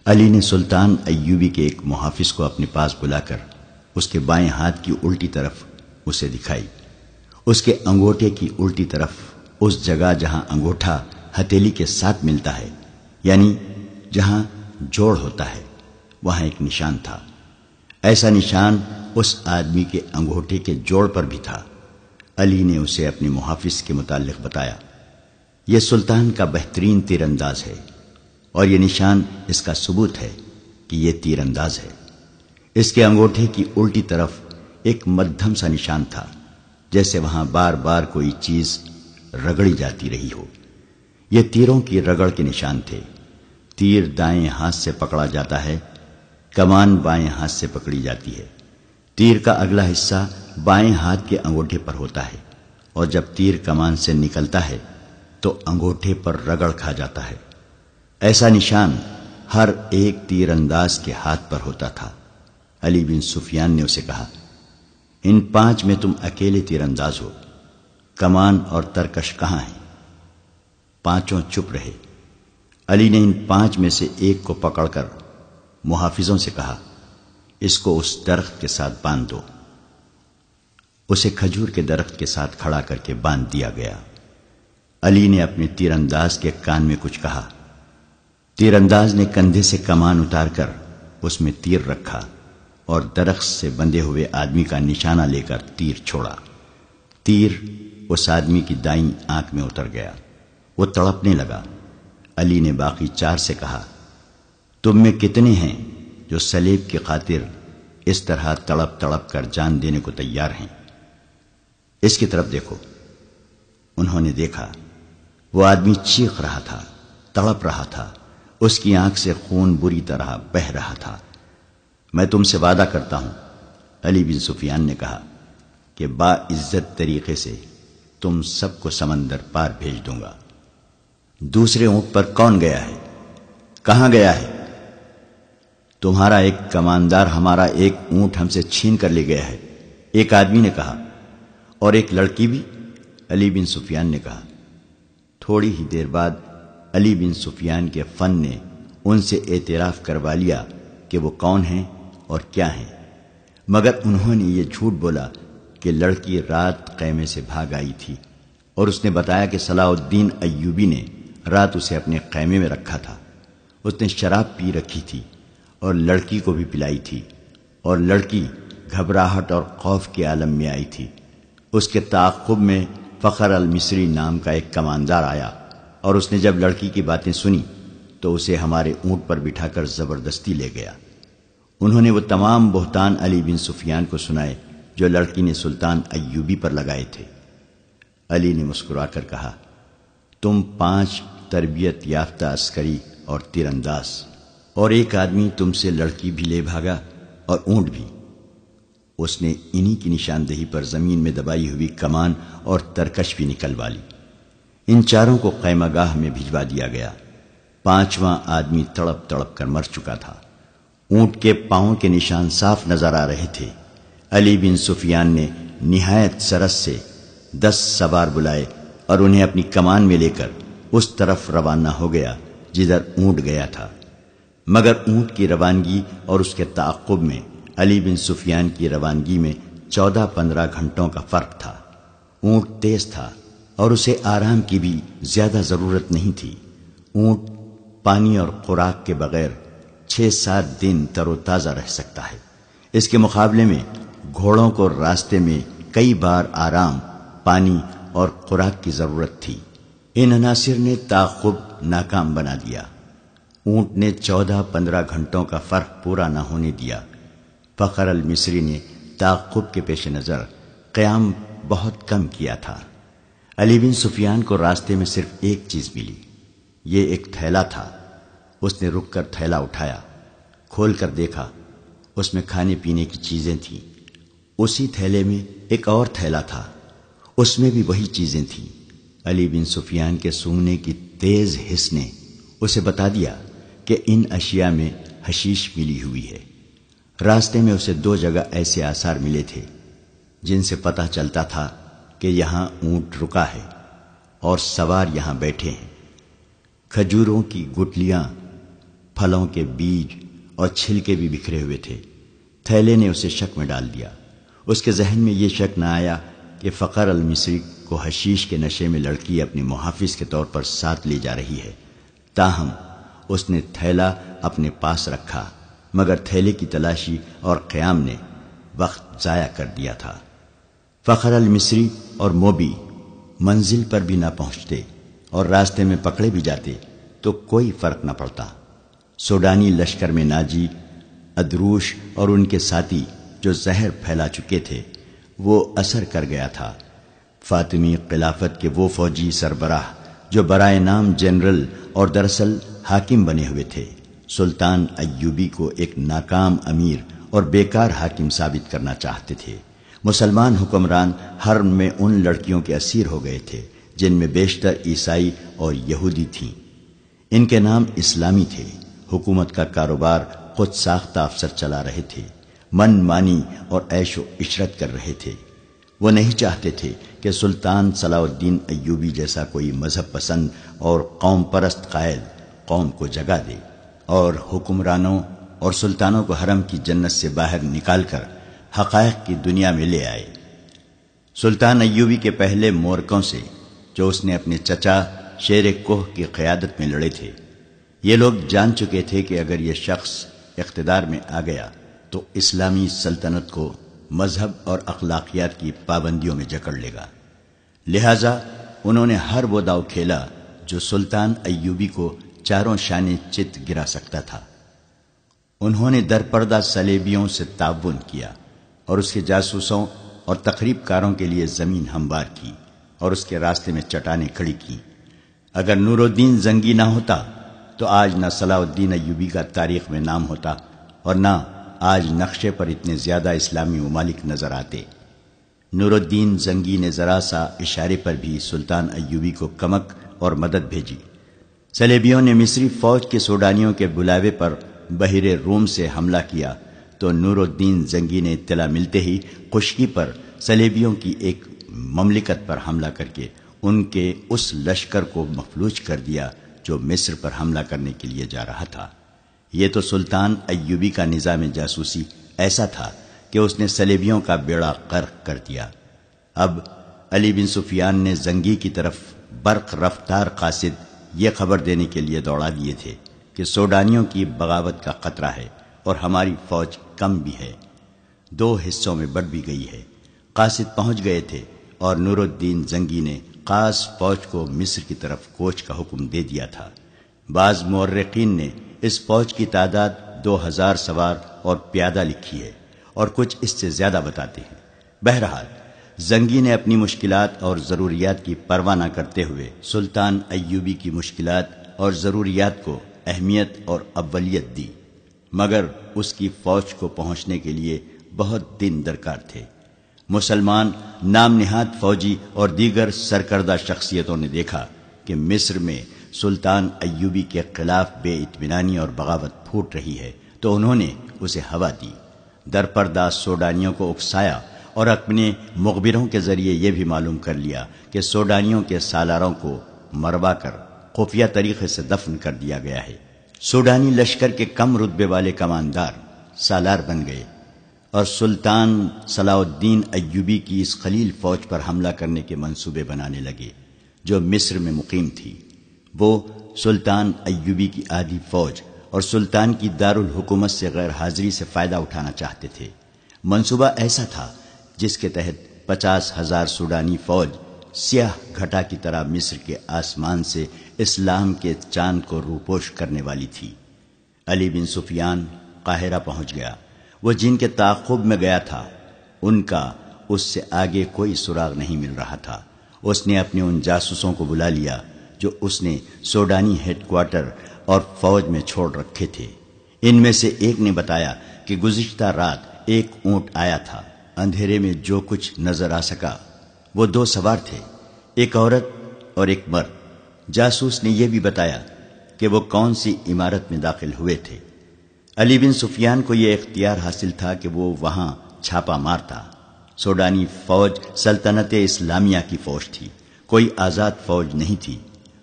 علی نے سلطان ایوبی کے ایک محافظ کو اپنے پاس بلا کر اس کے بائیں ہاتھ کی الٹی طرف اسے دکھائی۔ اس کے انگوٹھے کی الٹی طرف اس جگہ جہاں انگوٹھا ہتھیلی کے ساتھ ملتا ہے، یعنی جہاں جوڑ ہوتا ہے، وہاں ایک نشان تھا۔ ایسا نشان اس آدمی کے انگوٹھے کے جوڑ پر بھی تھا۔ علی نے اسے اپنے محافظ کے متعلق بتایا، یہ سلطان کا بہترین تیر انداز ہے اور یہ نشان اس کا ثبوت ہے کہ یہ تیر انداز ہے۔ اس کے انگوٹھے کی الٹی طرف ایک مدھم سا نشان تھا، جیسے وہاں بار بار کوئی چیز رگڑی جاتی رہی ہو۔ یہ تیروں کی رگڑ کے نشان تھے۔ تیر دائیں ہاتھ سے پکڑا جاتا ہے، کمان بائیں ہاتھ سے پکڑی جاتی ہے۔ تیر کا اگلا حصہ بائیں ہاتھ کے انگوٹھے پر ہوتا ہے اور جب تیر کمان سے نکلتا ہے تو انگوٹھے پر رگڑ کھا جاتا ہے۔ ایسا نشان ہر ایک تیر انداز کے ہاتھ پر ہوتا تھا۔ علی بن سفیان نے اسے کہا، ان 5 میں تم اکیلے تیر انداز ہو، کمان اور ترکش کہاں ہیں؟ 5 چپ رہے۔ علی نے ان 5 میں سے ایک کو پکڑ کر محافظوں سے کہا، اس کو اس درخت کے ساتھ باندھ دو۔ اسے کھجور کے درخت کے ساتھ کھڑا کر کے باندھ دیا گیا۔ علی نے اپنے تیر انداز کے کان میں کچھ کہا۔ تیر انداز نے کندھے سے کمان اتار کر اس میں تیر رکھا اور درخت سے بندھے ہوئے آدمی کا نشانہ لے کر تیر چھوڑا۔ تیر اس آدمی کی دائیں آنکھ میں اتر گیا، وہ تڑپنے لگا۔ علی نے باقی 4 سے کہا، تم میں کتنے ہیں جو صلیب کی خاطر اس طرح تڑپ تڑپ کر جان دینے کو تیار ہیں؟ اس کی طرف دیکھو۔ انہوں نے دیکھا، وہ آدمی چیخ رہا تھا، تڑپ رہا تھا، اس کی آنکھ سے خون بری طرح بہہ رہا تھا۔ میں تم سے وعدہ کرتا ہوں، علی بن سفیان نے کہا، کہ باعزت طریقے سے تم سب کو سمندر پار بھیج دوں گا۔ دوسرے اونٹ پر کون گیا ہے؟ کہاں گیا ہے؟ تمہارا ایک کماندار ہمارا ایک اونٹ ہم سے چھین کر لے گیا ہے، ایک آدمی نے کہا۔ اور ایک لڑکی بھی؟ علی بن سفیان نے کہا۔ تھوڑی ہی دیر بعد علی بن سفیان کے فن نے ان سے اعتراف کروا لیا کہ وہ کون ہیں اور کیا ہیں، مگر انہوں نے یہ جھوٹ بولا کہ لڑکی رات خیمے سے بھاگ آئی تھی، اور اس نے بتایا کہ صلاح الدین ایوبی نے رات اسے اپنے خیمے میں رکھا تھا۔ اس نے شراب پی رکھی تھی اور لڑکی کو بھی پلائی تھی، اور لڑکی گھبراہٹ اور خوف کے عالم میں آئی تھی۔ اس کے تعاقب میں فخر المصری نام کا ایک کماندار آیا، اور اس نے جب لڑکی کی باتیں سنی تو اسے ہمارے اونٹ پر بٹھا کر زبردستی لے گیا۔ انہوں نے وہ تمام بہتان علی بن سفیان کو سنائے جو لڑکی نے سلطان ایوبی پر لگائے تھے۔ علی نے مسکرا کر کہا، تم 5 تربیت یافتہ عسکری اور تیر انداز، اور ایک آدمی تم سے لڑکی بھی لے بھاگا اور اونٹ بھی۔ اس نے انہی کی نشاندہی پر زمین میں دبائی ہوئی کمان اور ترکش بھی نکلوا لی۔ ان 4 کو خیمہ گاہ میں بھجوا دیا گیا۔ 5واں آدمی تڑپ تڑپ کر مر چکا تھا۔ اونٹ کے پاؤں کے نشان صاف نظر آ رہے تھے۔ علی بن سفیان نے نہایت سرس سے 10 سوار بلائے اور انہیں اپنی کمان میں لے کر اس طرف روانہ ہو گیا جدھر اونٹ گیا تھا، مگر اونٹ کی روانگی اور اس کے تعاقب میں علی بن سفیان کی روانگی میں 14-15 گھنٹوں کا فرق تھا۔ اونٹ تیز تھا اور اسے آرام کی بھی زیادہ ضرورت نہیں تھی۔ اونٹ پانی اور خوراک کے بغیر 6-7 دن تر و تازہ رہ سکتا ہے۔ اس کے مقابلے میں گھوڑوں کو راستے میں کئی بار آرام، پانی اور خوراک کی ضرورت تھی۔ ان عناصر نے تعاقب ناکام بنا دیا۔ اونٹ نے 14-15 گھنٹوں کا فرق پورا نہ ہونے دیا۔ فخر المصری نے تعاقب کے پیش نظر قیام بہت کم کیا تھا۔ علی بن سفیان کو راستے میں صرف ایک چیز ملی، یہ ایک تھیلا تھا۔ اس نے رک کر تھیلا اٹھایا، کھول کر دیکھا، اس میں کھانے پینے کی چیزیں تھیں۔ اسی تھیلے میں ایک اور تھیلا تھا، اس میں بھی وہی چیزیں تھیں۔ علی بن سفیان کے سونگنے کی تیز حس نے اسے بتا دیا کہ ان اشیاء میں حشیش ملی ہوئی ہے۔ راستے میں اسے 2 جگہ ایسے آثار ملے تھے جن سے پتہ چلتا تھا کہ یہاں اونٹ رکا ہے اور سوار یہاں بیٹھے ہیں۔ کھجوروں کی گٹلیاں، پھلوں کے بیج اور چھلکے بھی بکھرے ہوئے تھے۔ تھیلے نے اسے شک میں ڈال دیا۔ اس کے ذہن میں یہ شک نہ آیا کہ فخر المصری کو حشیش کے نشے میں لڑکی اپنے محافظ کے طور پر ساتھ لے جا رہی ہے۔ تاہم اس نے تھیلا اپنے پاس رکھا، مگر تھیلے کی تلاشی اور قیام نے وقت ضائع کر دیا تھا۔ فخر المصری اور موبی منزل پر بھی نہ پہنچتے اور راستے میں پکڑے بھی جاتے تو کوئی فرق نہ پڑتا۔ سوڈانی لشکر میں ناجی، ادروش اور ان کے ساتھی جو زہر پھیلا چکے تھے وہ اثر کر گیا تھا۔ فاطمی خلافت کے وہ فوجی سربراہ جو برائے نام جنرل اور دراصل حاکم بنے ہوئے تھے، سلطان ایوبی کو ایک ناکام امیر اور بیکار حاکم ثابت کرنا چاہتے تھے۔ مسلمان حکمران حرم میں ان لڑکیوں کے اسیر ہو گئے تھے جن میں بیشتر عیسائی اور یہودی تھیں۔ ان کے نام اسلامی تھے حکومت کا کاروبار خود ساختہ افسر چلا رہے تھے، من مانی اور عیش و عشرت کر رہے تھے۔ وہ نہیں چاہتے تھے کہ سلطان صلاح الدین ایوبی جیسا کوئی مذہب پسند اور قوم پرست قائد قوم کو جگا دے اور حکمرانوں اور سلطانوں کو حرم کی جنت سے باہر نکال کر حقائق کی دنیا میں لے آئے۔ سلطان ایوبی کے پہلے مورکوں سے جو اس نے اپنے چچا شیر کوہ کی قیادت میں لڑے تھے، یہ لوگ جان چکے تھے کہ اگر یہ شخص اقتدار میں آ گیا تو اسلامی سلطنت کو مذہب اور اخلاقیات کی پابندیوں میں جکڑ لے گا، لہذا انہوں نے ہر وہ داؤ کھیلا جو سلطان ایوبی کو چاروں شانے چت گرا سکتا تھا۔ انہوں نے درپردہ صلیبیوں سے تعاون کیا اور اس کے جاسوسوں اور تخریب کاروں کے لیے زمین ہموار کی اور اس کے راستے میں چٹانیں کھڑی کی۔ اگر نور الدین زنگی نہ ہوتا تو آج نہ صلاح الدین ایوبی کا تاریخ میں نام ہوتا اور نہ آج نقشے پر اتنے زیادہ اسلامی ممالک نظر آتے۔ نور الدین زنگی نے ذرا سا اشارے پر بھی سلطان ایوبی کو کمک اور مدد بھیجی۔ صلیبیوں نے مصری فوج کے سوڈانیوں کے بلاوے پر بحر روم سے حملہ کیا تو نور الدین زنگی نے اطلاع ملتے ہی خشکی پر صلیبیوں کی ایک مملکت پر حملہ کر کے ان کے اس لشکر کو مفلوج کر دیا جو مصر پر حملہ کرنے کے لیے جا رہا تھا۔ یہ تو سلطان ایوبی کا نظام جاسوسی ایسا تھا کہ اس نے صلیبیوں کا بیڑا غرق کر دیا۔ اب علی بن سفیان نے زنگی کی طرف برق رفتار قاصد یہ خبر دینے کے لیے دوڑا دیے تھے کہ سوڈانیوں کی بغاوت کا خطرہ ہے اور ہماری فوج کم بھی ہے، 2 حصوں میں بٹ بھی گئی ہے۔ قاصد پہنچ گئے تھے اور نور الدین زنگی نے خاص فوج کو مصر کی طرف کوچ کا حکم دے دیا تھا۔ بعض مورخین نے اس فوج کی تعداد 2000 سوار اور پیادہ لکھی ہے اور کچھ اس سے زیادہ بتاتے ہیں۔ بہرحال زنگی نے اپنی مشکلات اور ضروریات کی پرواہ نہ کرتے ہوئے سلطان ایوبی کی مشکلات اور ضروریات کو اہمیت اور اولیت دی، مگر اس کی فوج کو پہنچنے کے لیے بہت دن درکار تھے۔ مسلمان نام نہاد فوجی اور دیگر سرکردہ شخصیتوں نے دیکھا کہ مصر میں سلطان ایوبی کے خلاف بے اطمینانی اور بغاوت پھوٹ رہی ہے تو انہوں نے اسے ہوا دی، درپردہ سوڈانیوں کو اکسایا اور اپنے مخبروں کے ذریعے یہ بھی معلوم کر لیا کہ سوڈانیوں کے سالاروں کو مروا کر خفیہ طریقے سے دفن کر دیا گیا ہے۔ سوڈانی لشکر کے کم رتبے والے کماندار سالار بن گئے اور سلطان صلاح الدین ایوبی کی اس خلیل فوج پر حملہ کرنے کے منصوبے بنانے لگے جو مصر میں مقیم تھی۔ وہ سلطان ایوبی کی آدھی فوج اور سلطان کی دارالحکومت سے غیر حاضری سے فائدہ اٹھانا چاہتے تھے۔ منصوبہ ایسا تھا جس کے تحت 50,000 سوڈانی فوج سیاہ گھٹا کی طرح مصر کے آسمان سے اسلام کے چاند کو روپوش کرنے والی تھی۔ علی بن سفیان قاہرہ پہنچ گیا۔ وہ جن کے تعاقب میں گیا تھا ان کا اس سے آگے کوئی سراغ نہیں مل رہا تھا۔ اس نے اپنے ان جاسوسوں کو بلا لیا جو اس نے سوڈانی ہیڈ کوارٹر اور فوج میں چھوڑ رکھے تھے۔ ان میں سے ایک نے بتایا کہ گزشتہ رات ایک اونٹ آیا تھا، اندھیرے میں جو کچھ نظر آ سکا وہ 2 سوار تھے، ایک عورت اور ایک مرد۔ جاسوس نے یہ بھی بتایا کہ وہ کون سی عمارت میں داخل ہوئے تھے۔ علی بن سفیان کو یہ اختیار حاصل تھا کہ وہ وہاں چھاپا مارتا۔ سوڈانی فوج سلطنت اسلامیہ کی فوج تھی، کوئی آزاد فوج نہیں تھی،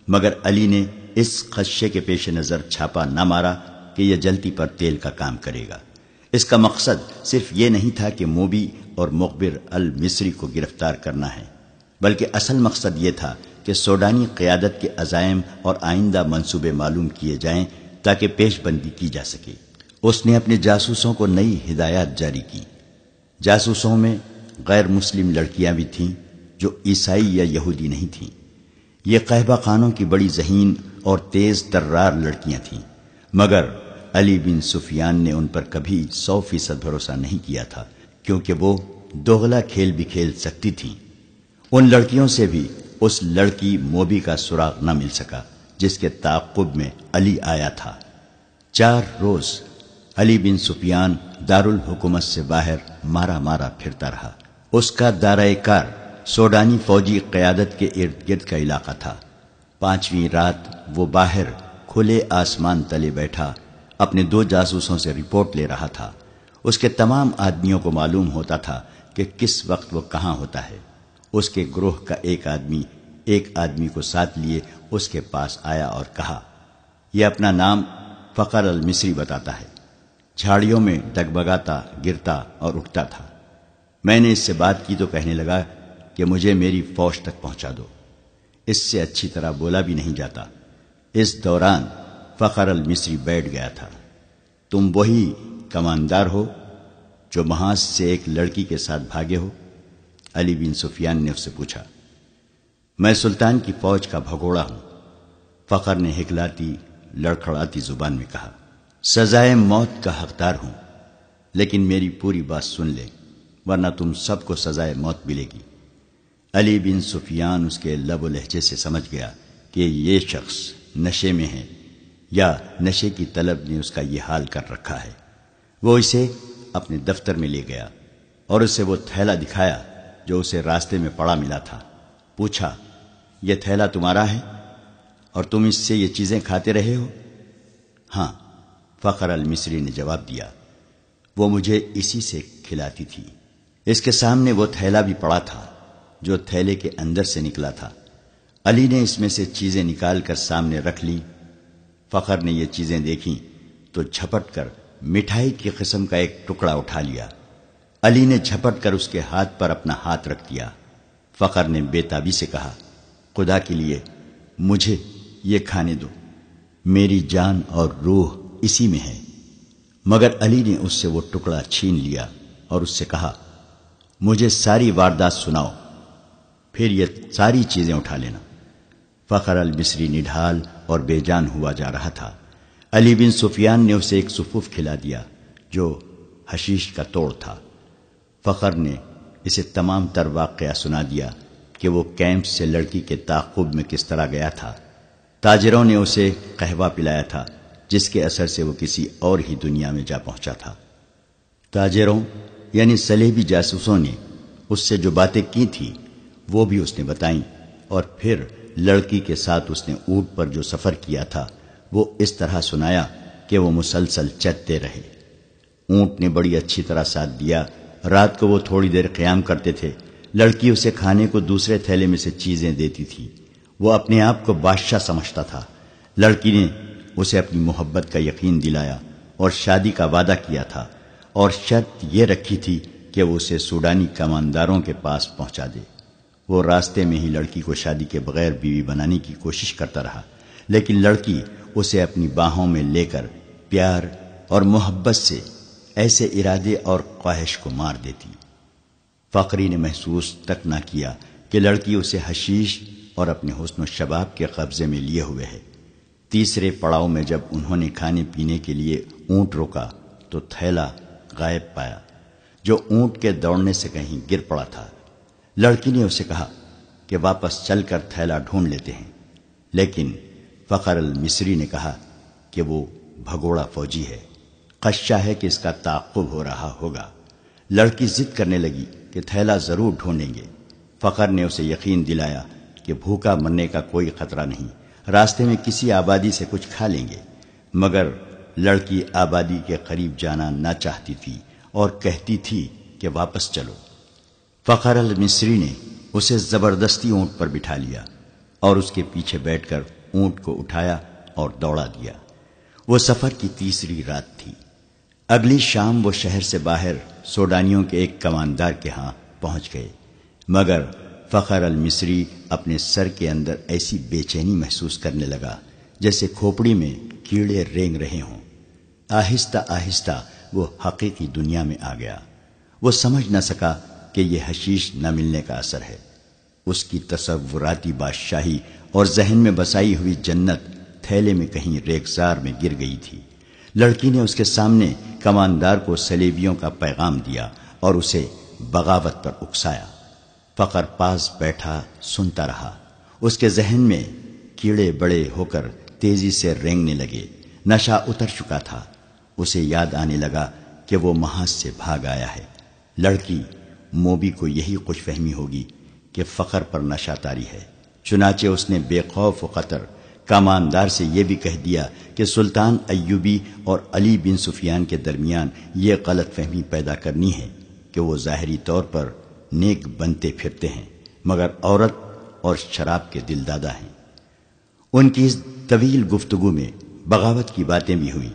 مگر علی نے اس خدشے کے پیش نظر چھاپا نہ مارا کہ یہ جلتی پر تیل کا کام کرے گا۔ اس کا مقصد صرف یہ نہیں تھا کہ موبی اور مخبر المصری کو گرفتار کرنا ہے، بلکہ اصل مقصد یہ تھا کہ سوڈانی قیادت کے عزائم اور آئندہ منصوبے معلوم کیے جائیں تاکہ پیش بندی کی جا سکے۔ اس نے اپنے جاسوسوں کو نئی ہدایات جاری کی۔ جاسوسوں میں غیر مسلم لڑکیاں بھی تھیں جو عیسائی یا یہودی نہیں تھیں۔ یہ قہبہ خانوں کی بڑی ذہین اور تیز ترار لڑکیاں تھیں، مگر علی بن سفیان نے ان پر کبھی 100% بھروسہ نہیں کیا تھا، کیونکہ وہ دوغلا کھیل بھی کھیل سکتی تھیں۔ ان لڑکیوں سے بھی اس لڑکی موبی کا سراغ نہ مل سکا جس کے تعاقب میں علی آیا تھا۔ 4 روز علی بن سفیان دارالحکومت سے باہر مارا مارا پھرتا رہا۔ اس کا دائرہ کار سوڈانی فوجی قیادت کے ارد گرد کا علاقہ تھا۔ 5ویں رات وہ باہر کھلے آسمان تلے بیٹھا اپنے 2 جاسوسوں سے رپورٹ لے رہا تھا۔ اس کے تمام آدمیوں کو معلوم ہوتا تھا کہ کس وقت وہ کہاں ہوتا ہے۔ اس کے گروہ کا ایک آدمی کو ساتھ لیے اس کے پاس آیا اور کہا، یہ اپنا نام فخر المصری بتاتا ہے، جھاڑیوں میں ڈگبگاتا، گرتا اور اٹھتا تھا۔ میں نے اس سے بات کی تو کہنے لگا کہ مجھے میری فوج تک پہنچا دو۔ اس سے اچھی طرح بولا بھی نہیں جاتا۔ اس دوران فخر المصری بیٹھ گیا تھا۔ تم وہی کماندار ہو جو محاذ سے ایک لڑکی کے ساتھ بھاگے ہو؟ علی بن سفیان نے اس سے پوچھا۔ میں سلطان کی فوج کا بھگوڑا ہوں، فخر نے ہکلاتی لڑکھڑاتی زبان میں کہا۔ سزائے موت کا حقدار ہوں، لیکن میری پوری بات سن لے ورنہ تم سب کو سزائے موت ملے گی۔ علی بن سفیان اس کے لب و لہجے سے سمجھ گیا کہ یہ شخص نشے میں ہے یا نشے کی طلب نے اس کا یہ حال کر رکھا ہے۔ وہ اسے اپنے دفتر میں لے گیا اور اسے وہ تھیلا دکھایا جو اسے راستے میں پڑا ملا تھا۔ پوچھا، یہ تھیلا تمہارا ہے اور تم اس سے یہ چیزیں کھاتے رہے ہو؟ ہاں، فخر المصری نے جواب دیا، وہ مجھے اسی سے کھلاتی تھی۔ اس کے سامنے وہ تھیلا بھی پڑا تھا جو تھیلے کے اندر سے نکلا تھا۔ علی نے اس میں سے چیزیں نکال کر سامنے رکھ لی۔ فخر نے یہ چیزیں دیکھیں تو جھپٹ کر مٹھائی کی قسم کا ایک ٹکڑا اٹھا لیا۔ علی نے جھپٹ کر اس کے ہاتھ پر اپنا ہاتھ رکھ دیا۔ فخر نے بے تابی سے کہا، خدا کے لیے مجھے یہ کھانے دو، میری جان اور روح اسی میں ہے۔ مگر علی نے اس سے وہ ٹکڑا چھین لیا اور اس سے کہا، مجھے ساری واردات سناؤ، پھر یہ ساری چیزیں اٹھا لینا۔ فخر المصری نڈھال اور بے جان ہوا جا رہا تھا۔ علی بن سفیان نے اسے ایک سفوف کھلا دیا جو حشیش کا توڑ تھا۔ فخر نے اسے تمام تر واقعہ سنا دیا کہ وہ کیمپ سے لڑکی کے تعاقب میں کس طرح گیا تھا۔ تاجروں نے اسے قہوہ پلایا تھا جس کے اثر سے وہ کسی اور ہی دنیا میں جا پہنچا تھا۔ تاجروں یعنی صلیبی جاسوسوں نے اس سے جو باتیں کی تھی وہ بھی اس نے بتائیں، اور پھر لڑکی کے ساتھ اس نے اونٹ پر جو سفر کیا تھا وہ اس طرح سنایا کہ وہ مسلسل چلتے رہے۔ اونٹ نے بڑی اچھی طرح ساتھ دیا۔ رات کو وہ تھوڑی دیر قیام کرتے تھے۔ لڑکی اسے کھانے کو دوسرے تھیلے میں سے چیزیں دیتی تھی۔ وہ اپنے آپ کو بادشاہ سمجھتا تھا۔ لڑکی نے اسے اپنی محبت کا یقین دلایا اور شادی کا وعدہ کیا تھا، اور شرط یہ رکھی تھی کہ وہ اسے سوڈانی کمانداروں کے پاس پہنچا دے۔ وہ راستے میں ہی لڑکی کو شادی کے بغیر بیوی بنانے کی کوشش کرتا رہا، لیکن لڑکی اسے اپنی باہوں میں لے کر پیار اور محبت سے ایسے ارادے اور خواہش کو مار دیتی۔ فخری نے محسوس تک نہ کیا کہ لڑکی اسے حشیش اور اپنے حسن و شباب کے قبضے میں لیے ہوئے ہے۔ تیسرے پڑاؤ میں جب انہوں نے کھانے پینے کے لیے اونٹ روکا تو تھیلا غائب پایا جو اونٹ کے دوڑنے سے کہیں گر پڑا تھا۔ لڑکی نے اسے کہا کہ واپس چل کر تھیلا ڈھونڈ لیتے ہیں، لیکن فخر المصری نے کہا کہ وہ بھگوڑا فوجی ہے، خدشہ ہے کہ اس کا تعاقب ہو رہا ہوگا۔ لڑکی ضد کرنے لگی کہ تھیلا ضرور ڈھونڈیں گے۔ فخر نے اسے یقین دلایا کہ بھوکا مرنے کا کوئی خطرہ نہیں، راستے میں کسی آبادی سے کچھ کھا لیں گے۔ مگر لڑکی آبادی کے قریب جانا نہ چاہتی تھی اور کہتی تھی کہ واپس چلو۔ فخر المصری نے اسے زبردستی اونٹ پر بٹھا لیا اور اس کے پیچھے بیٹھ کر اونٹ کو اٹھایا اور دوڑا دیا۔ وہ سفر کی تیسری رات تھی۔ اگلی شام وہ شہر سے باہر سوڈانیوں کے ایک کماندار کے ہاں پہنچ گئے، مگر فخر المصری اپنے سر کے اندر ایسی بے چینی محسوس کرنے لگا جیسے کھوپڑی میں کیڑے رینگ رہے ہوں۔ آہستہ آہستہ وہ حقیقی دنیا میں آ گیا۔ وہ سمجھ نہ سکا کہ یہ حشیش نہ ملنے کا اثر ہے۔ اس کی تصوراتی بادشاہی اور ذہن میں بسائی ہوئی جنت تھیلے میں کہیں ریگزار میں گر گئی تھی۔ لڑکی نے اس کے سامنے کماندار کو صلیبیوں کا پیغام دیا اور اسے بغاوت پر اکسایا۔ فخر پاس بیٹھا سنتا رہا۔ اس کے ذہن میں کیڑے بڑے ہو کر تیزی سے رینگنے لگے۔ نشہ اتر چکا تھا۔ اسے یاد آنے لگا کہ وہ محاذ سے بھاگ آیا ہے۔ لڑکی موبی کو یہی خوش فہمی ہوگی کہ فخر پر نشہ طاری ہے، چنانچہ اس نے بے خوف و خطر کاماندار سے یہ بھی کہہ دیا کہ سلطان ایوبی اور علی بن سفیان کے درمیان یہ غلط فہمی پیدا کرنی ہے کہ وہ ظاہری طور پر نیک بنتے پھرتے ہیں مگر عورت اور شراب کے دل دادا ہیں۔ ان کی اس طویل گفتگو میں بغاوت کی باتیں بھی ہوئیں۔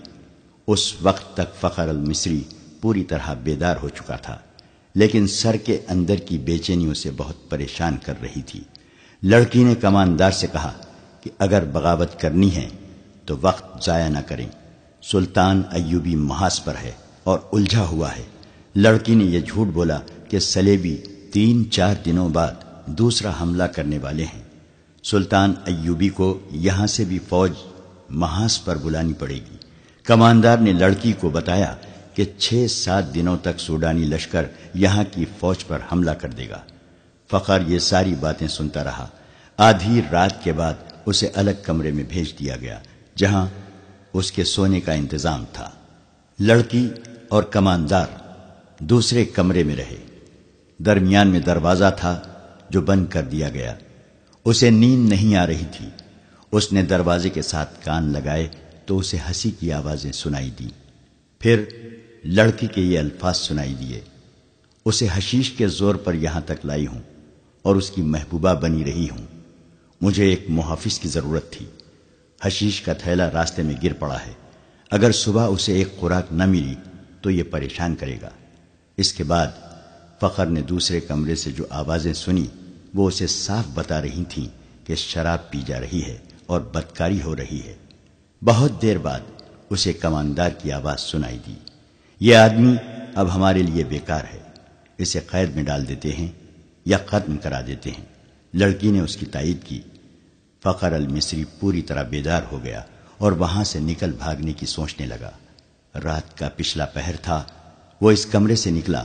اس وقت تک فخر المصری پوری طرح بیدار ہو چکا تھا، لیکن سر کے اندر کی بے چینی اسے بہت پریشان کر رہی تھی۔ لڑکی نے کماندار سے کہا کہ اگر بغاوت کرنی ہے تو وقت ضائع نہ کریں، سلطان ایوبی محاذ پر ہے اور الجھا ہوا ہے۔ لڑکی نے یہ جھوٹ بولا کہ سلیبی 3-4 دنوں بعد دوسرا حملہ کرنے والے ہیں۔ سلطان ایوبی کو یہاں سے بھی فوج محاذ پر بلانی پڑے گی۔ کماندار نے لڑکی کو بتایا کہ 6-7 دنوں تک سوڈانی لشکر یہاں کی فوج پر حملہ کر دے گا۔ فخر یہ ساری باتیں سنتا رہا۔ آدھی رات کے بعد اسے الگ کمرے میں بھیج دیا گیا جہاں اس کے سونے کا انتظام تھا۔ لڑکی اور کماندار دوسرے کمرے میں رہے۔ درمیان میں دروازہ تھا جو بند کر دیا گیا۔ اسے نیند نہیں آ رہی تھی۔ اس نے دروازے کے ساتھ کان لگائے تو اسے ہنسی کی آوازیں سنائی دیں۔ پھر لڑکی کے یہ الفاظ سنائی دیے، اسے حشیش کے زور پر یہاں تک لائی ہوں اور اس کی محبوبہ بنی رہی ہوں۔ مجھے ایک محافظ کی ضرورت تھی۔ حشیش کا تھیلا راستے میں گر پڑا ہے۔ اگر صبح اسے ایک خوراک نہ ملی تو یہ پریشان کرے گا۔ اس کے بعد فخر نے دوسرے کمرے سے جو آوازیں سنی وہ اسے صاف بتا رہی تھیں کہ شراب پی جا رہی ہے اور بدکاری ہو رہی ہے۔ بہت دیر بعد اسے کماندار کی آواز سنائی دی، یہ آدمی اب ہمارے لیے بیکار ہے، اسے قید میں ڈال دیتے ہیں یا ختم کرا دیتے ہیں۔ لڑکی نے اس کی تائید کی۔ فخر المصری پوری طرح بیدار ہو گیا اور وہاں سے نکل بھاگنے کی سوچنے لگا۔ رات کا پچھلا پہر تھا۔ وہ اس کمرے سے نکلا۔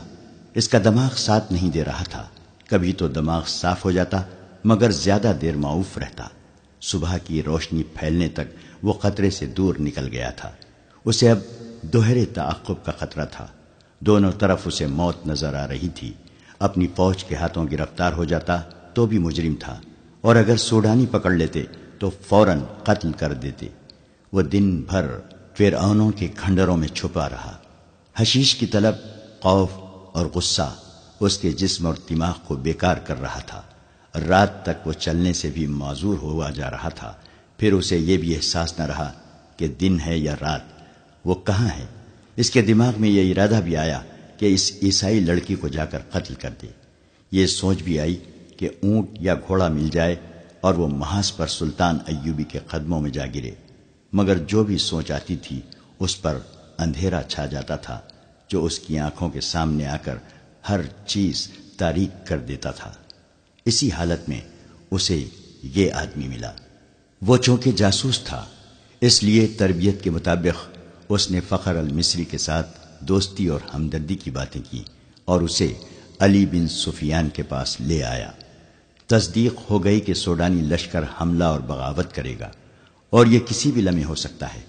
اس کا دماغ ساتھ نہیں دے رہا تھا۔ کبھی تو دماغ صاف ہو جاتا مگر زیادہ دیر معوف رہتا۔ صبح کی روشنی پھیلنے تک وہ خطرے سے دور نکل گیا تھا۔ اسے اب دوہرے تعاقب کا خطرہ تھا۔ دونوں طرف اسے موت نظر آ رہی تھی۔ اپنی فوج کے ہاتھوں گرفتار ہو جاتا تو بھی مجرم تھا، اور اگر سوڈانی پکڑ لیتے تو فوراً قتل کر دیتے۔ وہ دن بھر فرعونوں کے کھنڈروں میں چھپا رہا۔ حشیش کی طلب، خوف اور غصہ اس کے جسم اور دماغ کو بیکار کر رہا تھا۔ رات تک وہ چلنے سے بھی معذور ہوا جا رہا تھا۔ پھر اسے یہ بھی احساس نہ رہا کہ دن ہے یا رات، وہ کہاں ہے۔ اس کے دماغ میں یہ ارادہ بھی آیا کہ اس عیسائی لڑکی کو جا کر قتل کر دے۔ یہ سوچ بھی آئی کہ اونٹ یا گھوڑا مل جائے اور وہ محاذ پر سلطان ایوبی کے قدموں میں جا گرے، مگر جو بھی سوچ آتی تھی اس پر اندھیرا چھا جاتا تھا جو اس کی آنکھوں کے سامنے آ کر ہر چیز تاریک کر دیتا تھا۔ اسی حالت میں اسے یہ آدمی ملا۔ وہ چونکہ جاسوس تھا اس لیے تربیت کے مطابق اس نے فخر المصری کے ساتھ دوستی اور ہمدردی کی باتیں کی اور اسے علی بن سفیان کے پاس لے آیا۔ تصدیق ہو گئی کہ سوڈانی لشکر حملہ اور بغاوت کرے گا اور یہ کسی بھی لمحے ہو سکتا ہے۔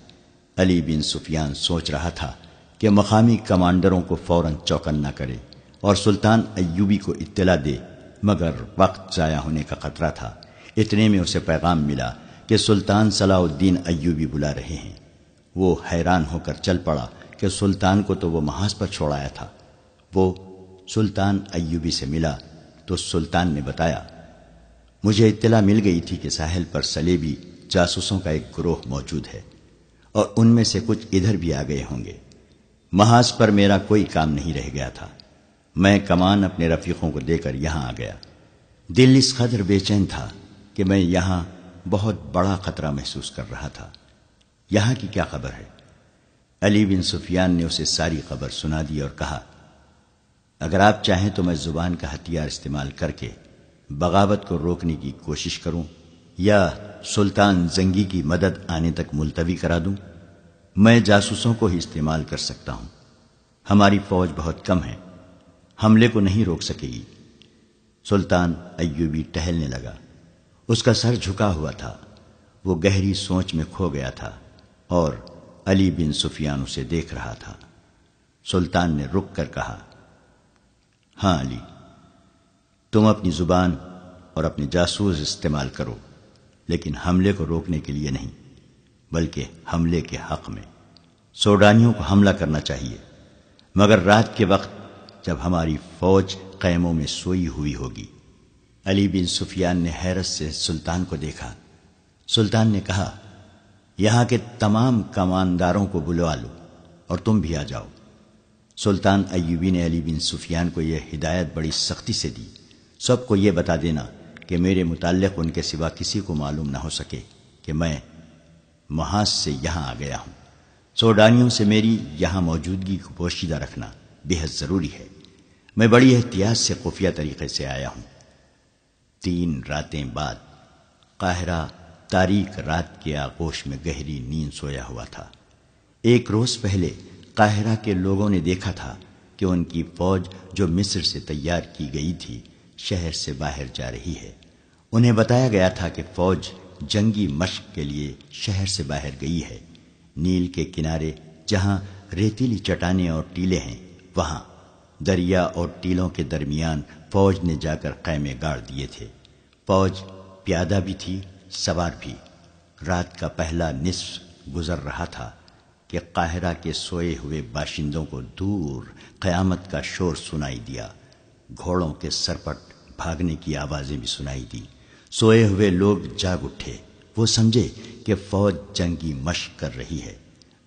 علی بن سفیان سوچ رہا تھا کہ مقامی کمانڈروں کو فوراً چوکنا کرے اور سلطان ایوبی کو اطلاع دے، مگر وقت ضائع ہونے کا خطرہ تھا۔ اتنے میں اسے پیغام ملا کہ سلطان صلاح الدین ایوبی بلا رہے ہیں۔ وہ حیران ہو کر چل پڑا کہ سلطان کو تو وہ محاذ پر چھوڑ آیا تھا۔ وہ سلطان ایوبی سے ملا تو سلطان نے بتایا، مجھے اطلاع مل گئی تھی کہ ساحل پر سلیبی جاسوسوں کا ایک گروہ موجود ہے اور ان میں سے کچھ ادھر بھی آ گئے ہوں گے۔ محاذ پر میرا کوئی کام نہیں رہ گیا تھا۔ میں کمان اپنے رفیقوں کو دے کر یہاں آ گیا۔ دل اس قدر بے چین تھا کہ میں یہاں بہت بڑا خطرہ محسوس کر رہا تھا۔ یہاں کی کیا خبر ہے؟ علی بن سفیان نے اسے ساری خبر سنا دی اور کہا، اگر آپ چاہیں تو میں زبان کا ہتھیار استعمال کر کے بغاوت کو روکنے کی کوشش کروں یا سلطان زنگی کی مدد آنے تک ملتوی کرا دوں۔ میں جاسوسوں کو ہی استعمال کر سکتا ہوں۔ ہماری فوج بہت کم ہے، حملے کو نہیں روک سکے گی۔ سلطان ایوبی ٹہلنے لگا۔ اس کا سر جھکا ہوا تھا۔ وہ گہری سوچ میں کھو گیا تھا اور علی بن سفیان اسے دیکھ رہا تھا۔ سلطان نے رک کر کہا، ہاں علی، تم اپنی زبان اور اپنے جاسوس استعمال کرو، لیکن حملے کو روکنے کے لیے نہیں، بلکہ حملے کے حق میں۔ سوڈانیوں کو حملہ کرنا چاہیے، مگر رات کے وقت جب ہماری فوج خیموں میں سوئی ہوئی ہوگی۔ علی بن سفیان نے حیرت سے سلطان کو دیکھا۔ سلطان نے کہا، یہاں کے تمام کمانداروں کو بلوا لو اور تم بھی آ جاؤ۔ سلطان ایوبی نے علی بن سفیان کو یہ ہدایت بڑی سختی سے دی، سب کو یہ بتا دینا کہ میرے متعلق ان کے سوا کسی کو معلوم نہ ہو سکے کہ میں محاذ سے یہاں آ گیا ہوں۔ سوڈانیوں سے میری یہاں موجودگی کو پوشیدہ رکھنا بے حد ضروری ہے۔ میں بڑی احتیاط سے خفیہ طریقے سے آیا ہوں۔ 3 راتیں بعد قاہرہ تاریک رات کے آغوش میں گہری نیند سویا ہوا تھا۔ 1 روز پہلے قاہرہ کے لوگوں نے دیکھا تھا کہ ان کی فوج جو مصر سے تیار کی گئی تھی شہر سے باہر جا رہی ہے۔ انہیں بتایا گیا تھا کہ فوج جنگی مشق کے لیے شہر سے باہر گئی ہے۔ نیل کے کنارے جہاں ریتیلی چٹانیں اور ٹیلے ہیں، وہاں دریا اور ٹیلوں کے درمیان فوج نے جا کر خیمے گاڑ دیے تھے۔ فوج پیادہ بھی تھی، سوار بھی۔ رات کا پہلا نصف گزر رہا تھا کہ قاہرہ کے سوئے ہوئے باشندوں کو دور قیامت کا شور سنائی دیا۔ گھوڑوں کے سرپٹ بھاگنے کی آوازیں بھی سنائی دی۔ سوئے ہوئے لوگ جاگ اٹھے۔ وہ سمجھے کہ فوج جنگی مشق کر رہی ہے،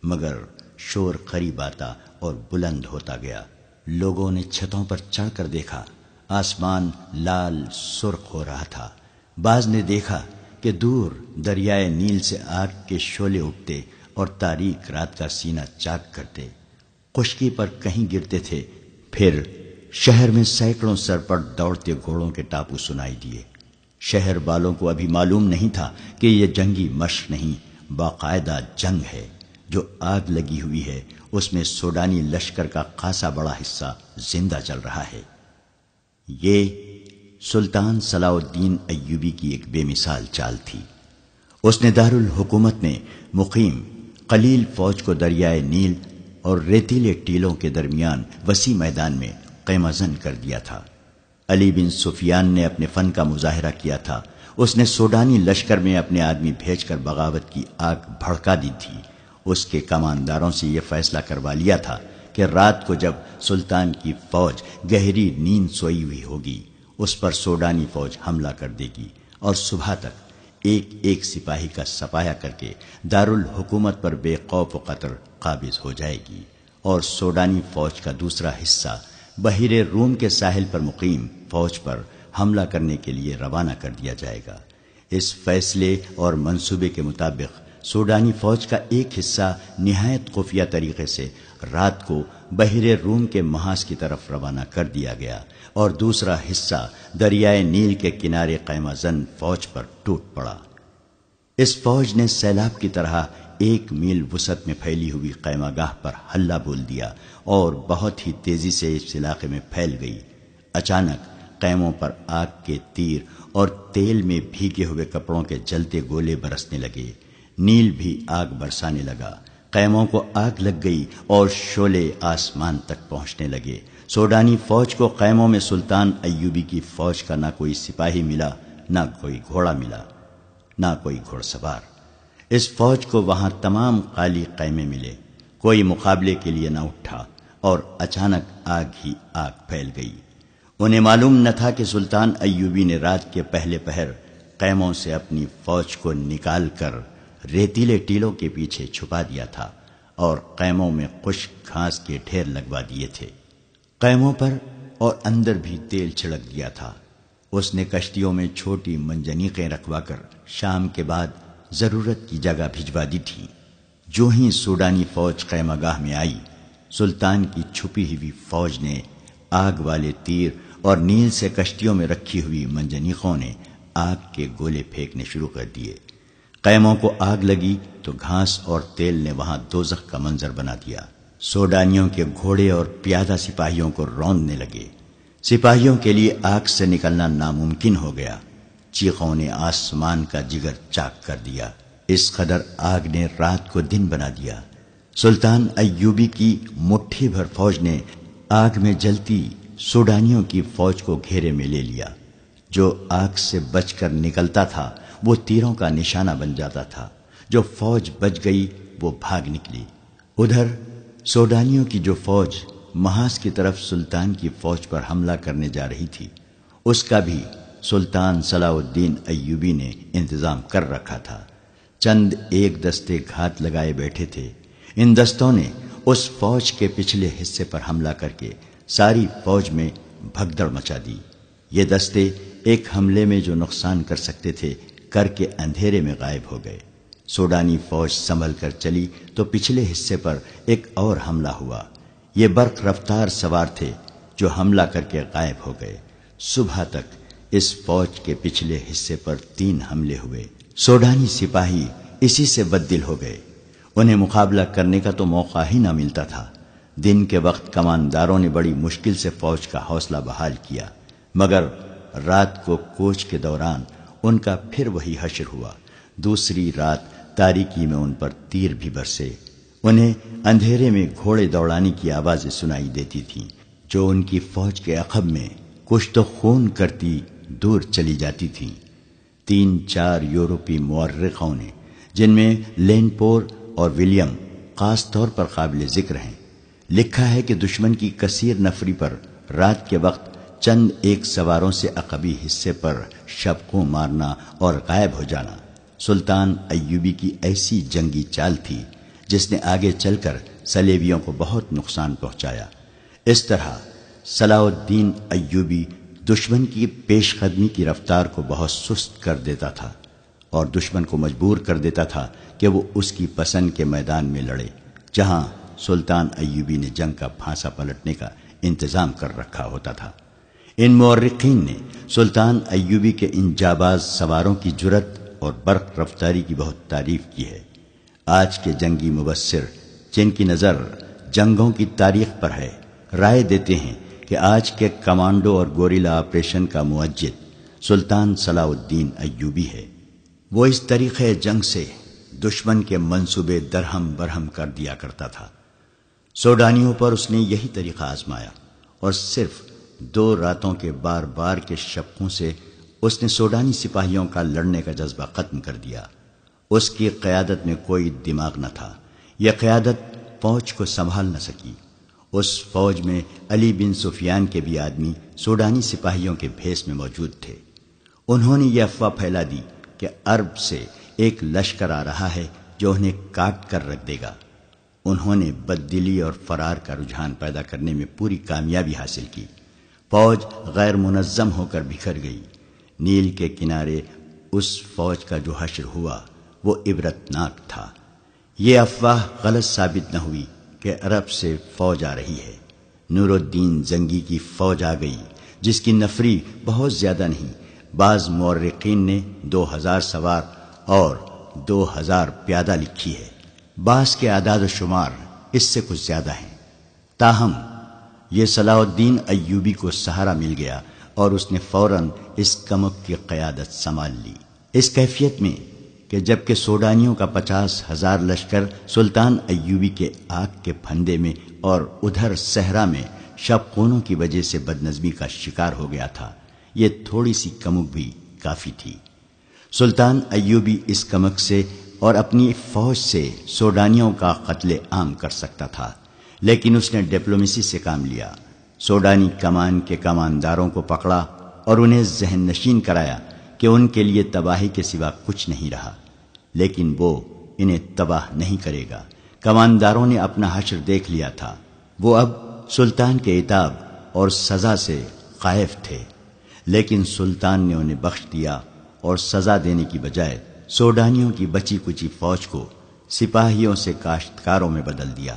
مگر شور قریب آتا اور بلند ہوتا گیا۔ لوگوں نے چھتوں پر چڑھ کر دیکھا، آسمان لال سرخ ہو رہا تھا۔ بعض نے دیکھا کہ دور دریائے نیل سے آگ کے شعلے اٹھتے اور تاریک رات کا سینہ چاک کرتے، خشکی پر کہیں گرتے تھے۔ پھر شہر میں سینکڑوں سرپٹ دوڑتے گھوڑوں کے ٹاپو سنائی دیے۔ شہر والوں کو ابھی معلوم نہیں تھا کہ یہ جنگی مشق نہیں، باقاعدہ جنگ ہے۔ جو آگ لگی ہوئی ہے اس میں سوڈانی لشکر کا خاصا بڑا حصہ زندہ چل رہا ہے۔ یہ سلطان صلاح الدین ایوبی کی ایک بے مثال چال تھی۔ اس نے دارالحکومت میں مقیم قلیل فوج کو دریائے نیل اور ریتیلے ٹیلوں کے درمیان وسیع میدان میں خیمہ زن کر دیا تھا۔ علی بن سفیان نے اپنے فن کا مظاہرہ کیا تھا۔ اس نے سوڈانی لشکر میں اپنے آدمی بھیج کر بغاوت کی آگ بھڑکا دی تھی۔ اس کے کمانداروں سے یہ فیصلہ کروا لیا تھا کہ رات کو جب سلطان کی فوج گہری نیند سوئی ہوئی ہوگی اس پر سوڈانی فوج حملہ کر دے گی اور صبح تک ایک ایک سپاہی کا سپاہیا کر کے دارالحکومت پر بے خوف و خطر قابض ہو جائے گی، اور سوڈانی فوج کا دوسرا حصہ بحیرہ روم کے ساحل پر مقیم فوج پر حملہ کرنے کے لیے روانہ کر دیا جائے گا۔ اس فیصلے اور منصوبے کے مطابق سوڈانی فوج کا ایک حصہ نہایت خفیہ طریقے سے رات کو بحیرہ روم کے محاذ کی طرف روانہ کر دیا گیا، اور دوسرا حصہ دریائے نیل کے کنارے خیمہ زن فوج پر ٹوٹ پڑا۔ اس فوج نے سیلاب کی طرح 1 میل وسعت میں پھیلی ہوئی خیمہ گاہ پر حلہ بول دیا اور بہت ہی تیزی سے اس علاقے میں پھیل گئی۔ اچانک خیموں پر آگ کے تیر اور تیل میں بھیگے ہوئے کپڑوں کے جلتے گولے برسنے لگے۔ نیل بھی آگ برسانے لگا۔ خیموں کو آگ لگ گئی اور شعلے آسمان تک پہنچنے لگے۔ سوڈانی فوج کو خیموں میں سلطان ایوبی کی فوج کا نہ کوئی سپاہی ملا، نہ کوئی گھوڑا ملا، نہ کوئی گھوڑ سوار۔ اس فوج کو وہاں تمام خالی خیمے ملے، کوئی مقابلے کے لیے نہ اٹھا، اور اچانک آگ ہی آگ پھیل گئی۔ انہیں معلوم نہ تھا کہ سلطان ایوبی نے رات کے پہلے پہر خیموں سے اپنی فوج کو نکال کر ریتیلے ٹیلوں کے پیچھے چھپا دیا تھا اور خیموں میں خشک گھاس کے ڈھیر لگوا دیے تھے۔ خیموں پر اور اندر بھی تیل چھڑک دیا تھا۔ اس نے کشتیوں میں چھوٹی منجنیقیں رکھوا کر شام کے بعد ضرورت کی جگہ بھجوا دی تھی۔ جو ہی سوڈانی فوج خیمہ گاہ میں آئی، سلطان کی چھپی ہوئی فوج نے آگ والے تیر اور نیل سے کشتیوں میں رکھی ہوئی منجنیقوں نے آگ کے گولے پھینکنے شروع کر دیے۔ خیموں کو آگ لگی تو گھاس اور تیل نے وہاں دوزخ کا منظر بنا دیا۔ سوڈانیوں کے گھوڑے اور پیادہ سپاہیوں کو روندنے لگے۔ سپاہیوں کے لیے آگ سے نکلنا ناممکن ہو گیا۔ چیخوں نے آسمان کا جگر چاک کر دیا۔ اس قدر آگ نے رات کو دن بنا دیا۔ سلطان ایوبی کی مٹھی بھر فوج نے آگ میں جلتی سوڈانیوں کی فوج کو گھیرے میں لے لیا۔ جو آگ سے بچ کر نکلتا تھا وہ تیروں کا نشانہ بن جاتا تھا۔ جو فوج بچ گئی وہ بھاگ نکلی۔ ادھر سوڈانیوں کی جو فوج محاذ کی طرف سلطان کی فوج پر حملہ کرنے جا رہی تھی، اس کا بھی سلطان صلاح الدین ایوبی نے انتظام کر رکھا تھا۔ چند ایک دستے گھات لگائے بیٹھے تھے۔ ان دستوں نے اس فوج کے پچھلے حصے پر حملہ کر کے ساری فوج میں بھگدڑ مچا دی۔ یہ دستے ایک حملے میں جو نقصان کر سکتے تھے کر کے اندھیرے میں غائب ہو گئے۔ سوڈانی فوج سنبھل کر چلی تو پچھلے حصے پر ایک اور حملہ ہوا۔ یہ برق رفتار سوار تھے جو حملہ کر کے غائب ہو گئے۔ صبح تک اس فوج کے پچھلے حصے پر 3 حملے ہوئے۔ سوڈانی سپاہی اسی سے بددل ہو گئے۔ انہیں مقابلہ کرنے کا تو موقع ہی نہ ملتا تھا۔ دن کے وقت کمانداروں نے بڑی مشکل سے فوج کا حوصلہ بحال کیا، مگر رات کو کوچ کے دوران ان کا پھر وہی حشر ہوا۔ دوسری رات تاریکی میں ان پر تیر بھی برسے۔ انہیں اندھیرے میں گھوڑے دوڑانے کی آوازیں سنائی دیتی تھیں جو ان کی فوج کے عقب میں کشت و خون کرتی دور چلی جاتی تھیں۔ 3-4 یورپی مورخوں نے، جن میں لینپور اور ولیم خاص طور پر قابل ذکر ہیں، لکھا ہے کہ دشمن کی کثیر نفری پر رات کے وقت چند ایک سواروں سے عقبی حصے پر شبقوں مارنا اور غائب ہو جانا سلطان ایوبی کی ایسی جنگی چال تھی جس نے آگے چل کر صلیبیوں کو بہت نقصان پہنچایا۔ اس طرح صلاح الدین ایوبی دشمن کی پیش قدمی کی رفتار کو بہت سست کر دیتا تھا اور دشمن کو مجبور کر دیتا تھا کہ وہ اس کی پسند کے میدان میں لڑے، جہاں سلطان ایوبی نے جنگ کا پھانسا پلٹنے کا انتظام کر رکھا ہوتا تھا۔ ان مورخین نے سلطان ایوبی کے ان جاباز سواروں کی جرت اور برق رفتاری کی بہت تعریف کی ہے۔ آج کے جنگی مبصر جن کی نظر جنگوں کی تاریخ پر ہے، رائے دیتے ہیں کہ آج کے کمانڈو اور گوریلا آپریشن کا موجد سلطان صلاح الدین ایوبی ہے۔ وہ اس طریقے جنگ سے دشمن کے منصوبے درہم برہم کر دیا کرتا تھا۔ سوڈانیوں پر اس نے یہی طریقہ آزمایا اور صرف 2 راتوں کے بار بار کے شبقوں سے اس نے سوڈانی سپاہیوں کا لڑنے کا جذبہ ختم کر دیا۔ اس کی قیادت میں کوئی دماغ نہ تھا۔ یہ قیادت فوج کو سنبھال نہ سکی۔ اس فوج میں علی بن سفیان کے بھی آدمی سوڈانی سپاہیوں کے بھیس میں موجود تھے۔ انہوں نے یہ افواہ پھیلا دی کہ عرب سے ایک لشکر آ رہا ہے جو انہیں کاٹ کر رکھ دے گا۔ انہوں نے بددلی اور فرار کا رجحان پیدا کرنے میں پوری کامیابی حاصل کی۔ فوج غیر منظم ہو کر بکھر گئی۔ نیل کے کنارے اس فوج کا جو حشر ہوا وہ عبرتناک تھا۔ یہ افواہ غلط ثابت نہ ہوئی کہ عرب سے فوج آ رہی ہے۔ نور الدین زنگی کی فوج آ گئی جس کی نفری بہت زیادہ نہیں۔ بعض مورخین نے 2000 سوار اور 2000 پیادہ لکھی ہے۔ بعض کے اعداد و شمار اس سے کچھ زیادہ ہیں۔ تاہم یہ صلاح الدین ایوبی کو سہارا مل گیا اور اس نے فوراً اس کمک کی قیادت سنبھال لی، اس کیفیت میں کہ جبکہ سوڈانیوں کا 50,000 لشکر سلطان ایوبی کے آگ کے پھندے میں اور ادھر صحرا میں شبقونوں کی وجہ سے بدنظمی کا شکار ہو گیا تھا، یہ تھوڑی سی کمک بھی کافی تھی۔ سلطان ایوبی اس کمک سے اور اپنی فوج سے سوڈانیوں کا قتل عام کر سکتا تھا، لیکن اس نے ڈپلومیسی سے کام لیا۔ سوڈانی کمان کے کمانداروں کو پکڑا اور انہیں ذہن نشین کرایا کہ ان کے لیے تباہی کے سوا کچھ نہیں رہا، لیکن وہ انہیں تباہ نہیں کرے گا۔ کمانداروں نے اپنا حشر دیکھ لیا تھا۔ وہ اب سلطان کے عتاب اور سزا سے خائف تھے، لیکن سلطان نے انہیں بخش دیا اور سزا دینے کی بجائے سوڈانیوں کی بچی کچی فوج کو سپاہیوں سے کاشتکاروں میں بدل دیا۔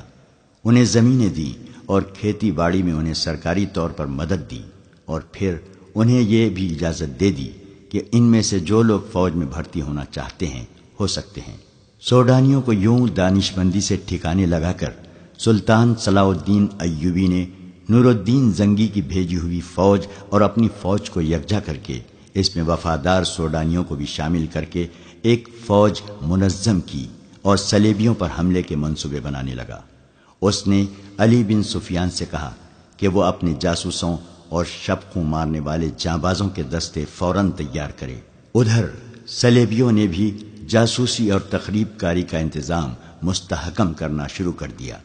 انہیں زمینیں دیں اور کھیتی باڑی میں انہیں سرکاری طور پر مدد دی، اور پھر انہیں یہ بھی اجازت دے دی کہ ان میں سے جو لوگ فوج میں بھرتی ہونا چاہتے ہیں ہو سکتے ہیں۔ سوڈانیوں کو یوں دانش مندی سے ٹھکانے لگا کر سلطان صلاح الدین ایوبی نے نور الدین زنگی کی بھیجی ہوئی فوج اور اپنی فوج کو یکجا کر کے اس میں وفادار سوڈانیوں کو بھی شامل کر کے ایک فوج منظم کی اور صلیبیوں پر حملے کے منصوبے بنانے لگا۔ اس نے علی بن سفیان سے کہا کہ وہ اپنے جاسوسوں اور شبقوں مارنے والے جانبازوں کے دستے فوراً تیار کرے۔ ادھر صلیبیوں نے بھی جاسوسی اور تخریب کاری کا انتظام مستحکم کرنا شروع کر دیا۔